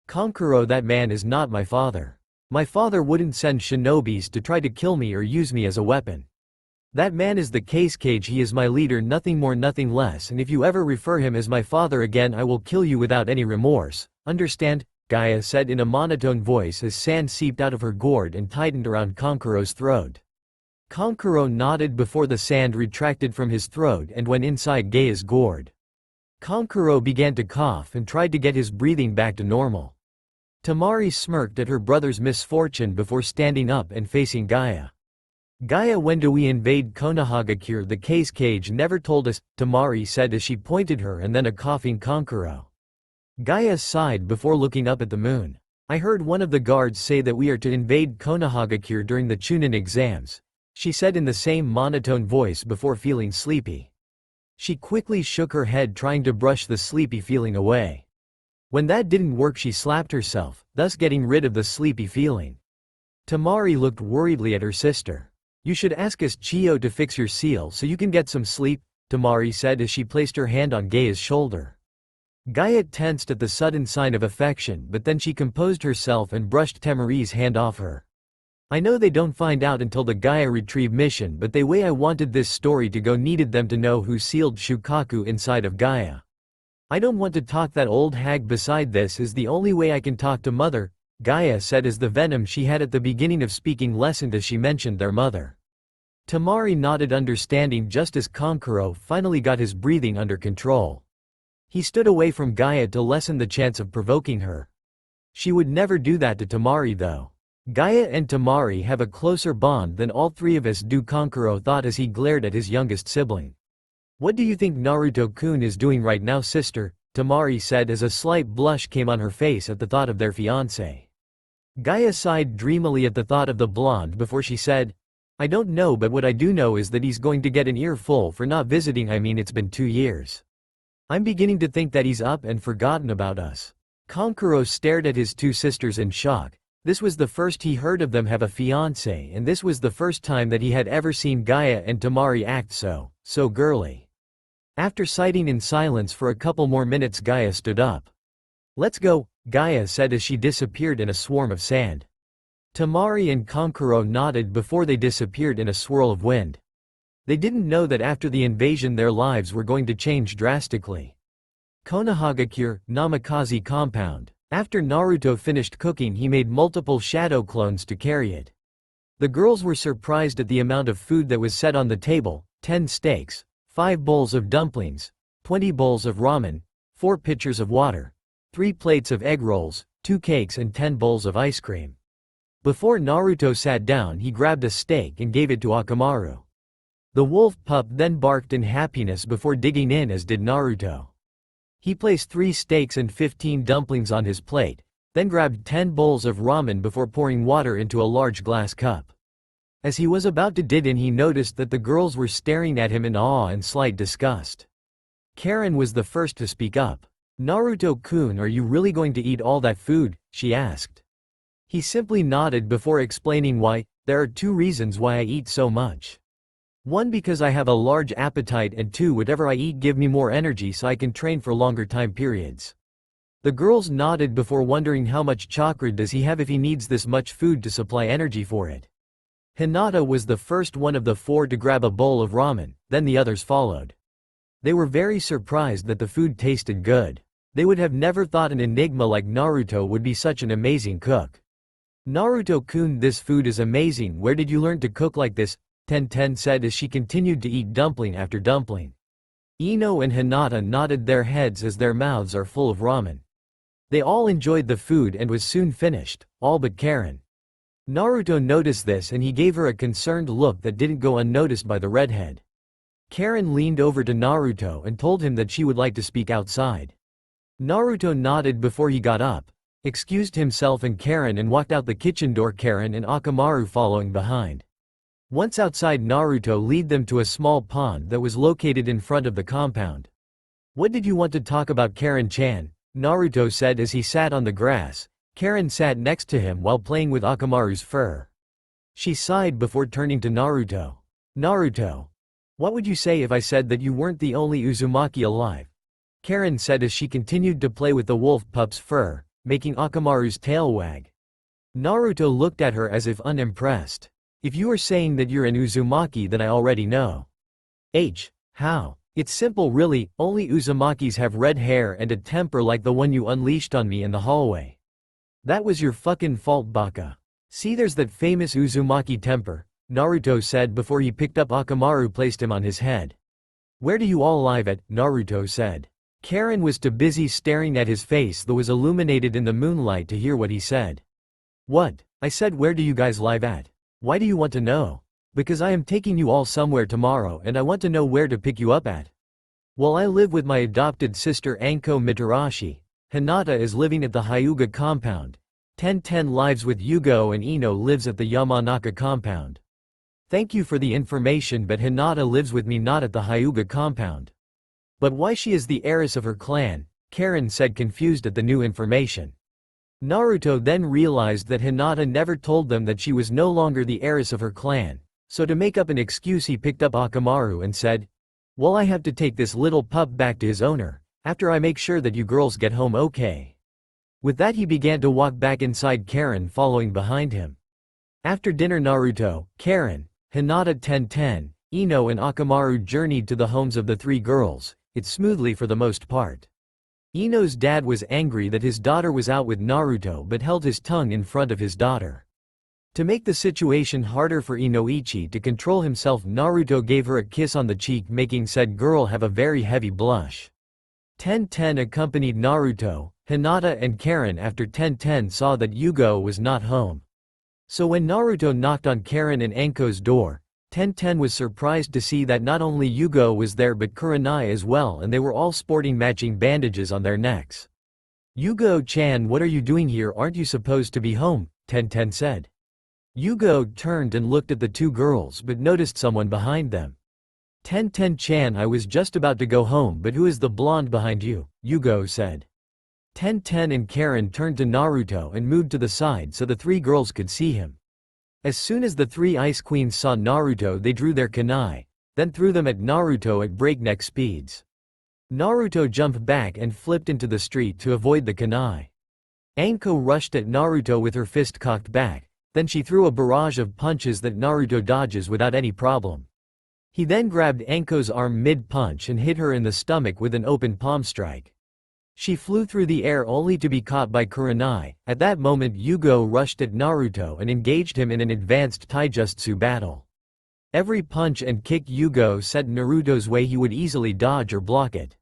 Kankuro, that man is not my father. My father wouldn't send shinobis to try to kill me or use me as a weapon. That man is the Cage, he is my leader, nothing more nothing less, and if you ever refer him as my father again I will kill you without any remorse, understand? Gaia said in a monotone voice as sand seeped out of her gourd and tightened around Kankuro's throat. Kankuro nodded before the sand retracted from his throat and went inside Gaia's gourd. Kankuro began to cough and tried to get his breathing back to normal. Temari smirked at her brother's misfortune before standing up and facing Gaia. Gaia, when do we invade Konohagakure? The Cage never told us, Temari said as she pointed her and then a coughing Kankuro. Gaia sighed before looking up at the moon. I heard one of the guards say that we are to invade Konohagakure during the Chunin exams, she said in the same monotone voice before feeling sleepy. She quickly shook her head trying to brush the sleepy feeling away. When that didn't work she slapped herself, thus getting rid of the sleepy feeling. Temari looked worriedly at her sister. You should ask us Chio to fix your seal so you can get some sleep, Temari said as she placed her hand on Gaia's shoulder. Gaia tensed at the sudden sign of affection but then she composed herself and brushed Temari's hand off her. I know they don't find out until the Gaia retrieve mission, but the way I wanted this story to go needed them to know who sealed Shukaku inside of Gaia. I don't want to talk, that old hag beside this is the only way I can talk to mother, Gaia said as the venom she had at the beginning of speaking lessened as she mentioned their mother. Temari nodded understanding just as Kankuro finally got his breathing under control. He stood away from Gaia to lessen the chance of provoking her. She would never do that to Temari though. Gaia and Temari have a closer bond than all three of us do, Kankuro thought as he glared at his youngest sibling. What do you think Naruto-kun is doing right now, sister? Temari said as a slight blush came on her face at the thought of their fiancé. Gaia sighed dreamily at the thought of the blonde before she said, I don't know, but what I do know is that he's going to get an earful for not visiting. I mean, it's been 2 years. I'm beginning to think that he's up and forgotten about us. Kankuro stared at his two sisters in shock. This was the first he heard of them have a fiancé, and this was the first time that he had ever seen Gaia and Temari act so girly. After sighting in silence for a couple more minutes, Gaia stood up. Let's go, Gaia said as she disappeared in a swarm of sand. Temari and Kankuro nodded before they disappeared in a swirl of wind. They didn't know that after the invasion their lives were going to change drastically. Konohagakure, Namikaze compound. After Naruto finished cooking he made multiple shadow clones to carry it. The girls were surprised at the amount of food that was set on the table: 10 steaks, 5 bowls of dumplings, 20 bowls of ramen, 4 pitchers of water, 3 plates of egg rolls, 2 cakes and 10 bowls of ice cream. Before Naruto sat down he grabbed a steak and gave it to Akamaru. The wolf pup then barked in happiness before digging in, as did Naruto. He placed 3 steaks and 15 dumplings on his plate, then grabbed 10 bowls of ramen before pouring water into a large glass cup. As he was about to dip in he noticed that the girls were staring at him in awe and slight disgust. Karen was the first to speak up. Naruto-kun, are you really going to eat all that food? She asked. He simply nodded before explaining why. There are 2 reasons why I eat so much. 1, because I have a large appetite, and 2, whatever I eat give me more energy so I can train for longer time periods. The girls nodded before wondering how much chakra does he have if he needs this much food to supply energy for it. Hinata was the first one of the 4 to grab a bowl of ramen, then the others followed. They were very surprised that the food tasted good. They would have never thought an enigma like Naruto would be such an amazing cook. Naruto-kun, this food is amazing. Where did you learn to cook like this? Tenten said as she continued to eat dumpling after dumpling. Ino and Hinata nodded their heads as their mouths are full of ramen. They all enjoyed the food and was soon finished, all but Karen. Naruto noticed this and he gave her a concerned look that didn't go unnoticed by the redhead. Karen leaned over to Naruto and told him that she would like to speak outside. Naruto nodded before he got up, excused himself and Karen and walked out the kitchen door, Karen and Akamaru following behind. Once outside, Naruto led them to a small pond that was located in front of the compound. What did you want to talk about, Karen-chan? Naruto said as he sat on the grass. Karen sat next to him while playing with Akamaru's fur. She sighed before turning to Naruto. Naruto, what would you say if I said that you weren't the only Uzumaki alive? Karen said as she continued to play with the wolf pup's fur, making Akamaru's tail wag. Naruto looked at her as if unimpressed. If you are saying that you're an Uzumaki, then I already know. How? It's simple really, only Uzumakis have red hair and a temper like the one you unleashed on me in the hallway. That was your fucking fault, Baka. See, there's that famous Uzumaki temper, Naruto said before he picked up Akamaru, placed him on his head. Where do you all live at? Naruto said. Karen was too busy staring at his face that was illuminated in the moonlight to hear what he said. What? I said, where do you guys live at? Why do you want to know? Because I am taking you all somewhere tomorrow and I want to know where to pick you up at. Well, I live with my adopted sister Anko Mitarashi. Hinata is living at the Hyuga compound. Tenten lives with Yugo and Ino lives at the Yamanaka compound. Thank you for the information, but Hinata lives with me, not at the Hyuga compound. But why she is the heiress of her clan? Karen said, confused at the new information. Naruto then realized that Hinata never told them that she was no longer the heiress of her clan, so to make up an excuse he picked up Akamaru and said, well, I have to take this little pup back to his owner, after I make sure that you girls get home okay. With that he began to walk back inside, Karen following behind him. After dinner, Naruto, Karen, Hinata, Tenten, Ino and Akamaru journeyed to the homes of the three girls, it smoothly for the most part. Ino's dad was angry that his daughter was out with Naruto but held his tongue in front of his daughter. To make the situation harder for Inoichi to control himself, Naruto gave her a kiss on the cheek, making said girl have a very heavy blush. Tenten accompanied Naruto, Hinata and Karen after Tenten saw that Yugo was not home. So when Naruto knocked on Karen and Anko's door, Tenten was surprised to see that not only Yugo was there but Kurenai as well, and they were all sporting matching bandages on their necks. Yugo-chan, what are you doing here? Aren't you supposed to be home? Tenten said. Yugo turned and looked at the two girls but noticed someone behind them. Tenten-chan, I was just about to go home, but who is the blonde behind you? Yugo said. Tenten and Karen turned to Naruto and moved to the side so the three girls could see him. As soon as the three ice queens saw Naruto, they drew their kunai, then threw them at Naruto at breakneck speeds. Naruto jumped back and flipped into the street to avoid the kunai. Anko rushed at Naruto with her fist cocked back, then she threw a barrage of punches that Naruto dodges without any problem. He then grabbed Anko's arm mid-punch and hit her in the stomach with an open palm strike. She flew through the air only to be caught by Kurenai. At that moment Yugo rushed at Naruto and engaged him in an advanced taijutsu battle. Every punch and kick Yugo sent Naruto's way, he would easily dodge or block it.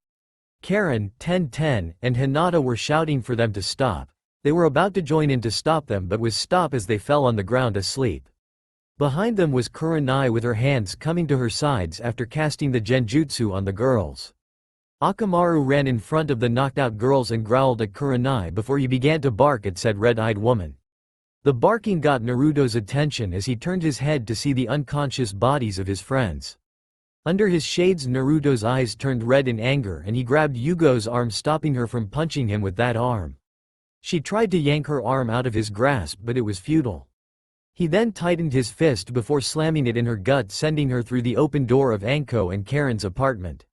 Karen, Tenten, and Hinata were shouting for them to stop. They were about to join in to stop them but was stopped as they fell on the ground asleep. Behind them was Kurenai with her hands coming to her sides after casting the genjutsu on the girls. Akamaru ran in front of the knocked out girls and growled at Kurenai before he began to bark at said red-eyed woman. The barking got Naruto's attention as he turned his head to see the unconscious bodies of his friends. Under his shades Naruto's eyes turned red in anger and he grabbed Yugo's arm, stopping her from punching him with that arm. She tried to yank her arm out of his grasp but it was futile. He then tightened his fist before slamming it in her gut, sending her through the open door of Anko and Karen's apartment.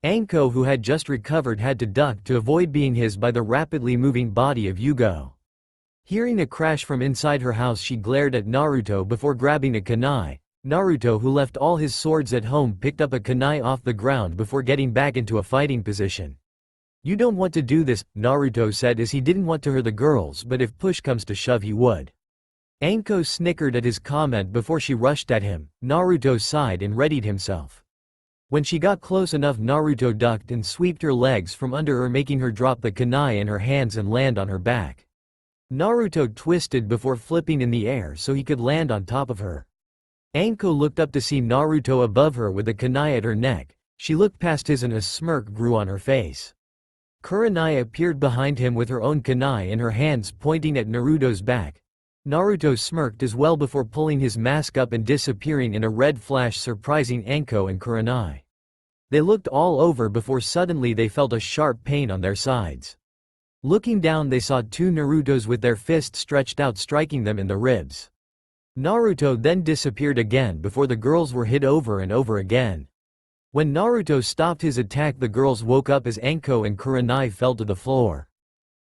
Anko, who had just recovered, had to duck to avoid being hit by the rapidly moving body of Yugo. Hearing a crash from inside her house, she glared at Naruto before grabbing a kunai. Naruto, who left all his swords at home, picked up a kunai off the ground before getting back into a fighting position. You don't want to do this, Naruto said as he didn't want to hurt the girls, but if push comes to shove he would. Anko snickered at his comment before she rushed at him. Naruto sighed and readied himself. When she got close enough, Naruto ducked and swept her legs from under her, making her drop the kunai in her hands and land on her back. Naruto twisted before flipping in the air so he could land on top of her. Anko looked up to see Naruto above her with the kunai at her neck. She looked past his and a smirk grew on her face. Kurenai appeared behind him with her own kunai in her hands pointing at Naruto's back. Naruto smirked as well before pulling his mask up and disappearing in a red flash, surprising Anko and Kurenai. They looked all over before suddenly they felt a sharp pain on their sides. Looking down they saw two Narutos with their fists stretched out striking them in the ribs. Naruto then disappeared again before the girls were hit over and over again. When Naruto stopped his attack, the girls woke up as Anko and Kurenai fell to the floor.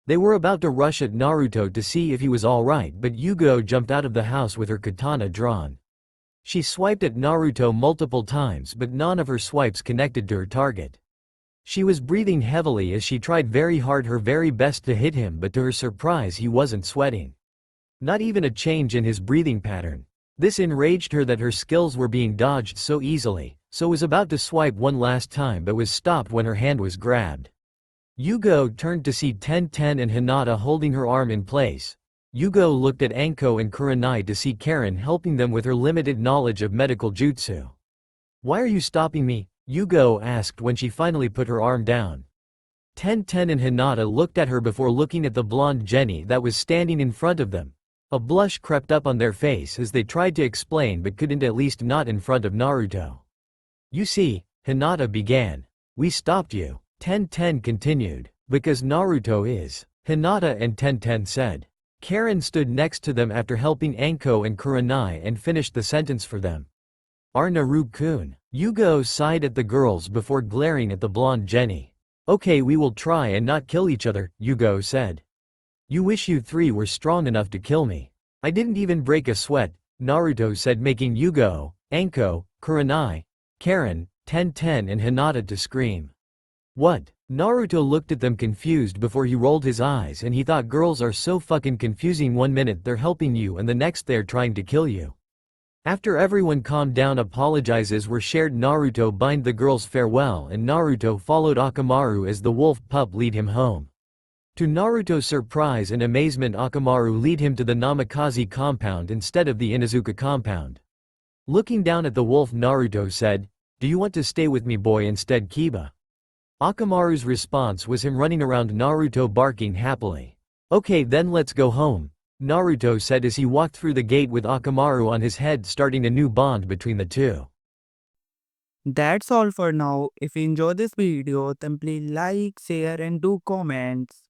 They were about to rush at Naruto to see if he was alright, but Yugo jumped out of the house with her katana drawn. She swiped at Naruto multiple times, but none of her swipes connected to her target. She was breathing heavily as she tried very hard her very best to hit him, but to her surprise he wasn't sweating. Not even a change in his breathing pattern. This enraged her that her skills were being dodged so easily, so was about to swipe one last time but was stopped when her hand was grabbed. Yugo turned to see Tenten and Hinata holding her arm in place. Yugo looked at Anko and Kurenai to see Karen helping them with her limited knowledge of medical jutsu. "Why are you stopping me?" Yugo asked when she finally put her arm down. Tenten and Hinata looked at her before looking at the blonde Jenny that was standing in front of them. A blush crept up on their face as they tried to explain but couldn't, at least not in front of Naruto. "You see," Hinata began. "We stopped you," Tenten continued, "because Naruto is." Hinata and Tenten said. Karen stood next to them after helping Anko and Kurenai and finished the sentence for them. "Our Naru-kun." Yugo sighed at the girls before glaring at the blonde Jenny. "Okay, we will try and not kill each other," Yugo said. "You wish you three were strong enough to kill me. I didn't even break a sweat," Naruto said, making Yugo, Anko, Kurenai, Karen, Tenten and Hinata to scream. "What?" Naruto looked at them confused before he rolled his eyes and he thought girls are so fucking confusing. 1 minute they're helping you and the next they're trying to kill you. After everyone calmed down, apologizes were shared. Naruto bind the girls farewell and Naruto followed Akamaru as the wolf pup lead him home. To Naruto's surprise and amazement, Akamaru lead him to the Namikaze compound instead of the Inuzuka compound. Looking down at the wolf, Naruto said, "Do you want to stay with me, boy, instead, Kiba?" Akamaru's response was him running around Naruto barking happily. "Okay, then let's go home," Naruto said as he walked through the gate with Akamaru on his head, starting a new bond between the two. That's all for now. If you enjoyed this video, then please like, share and do comments.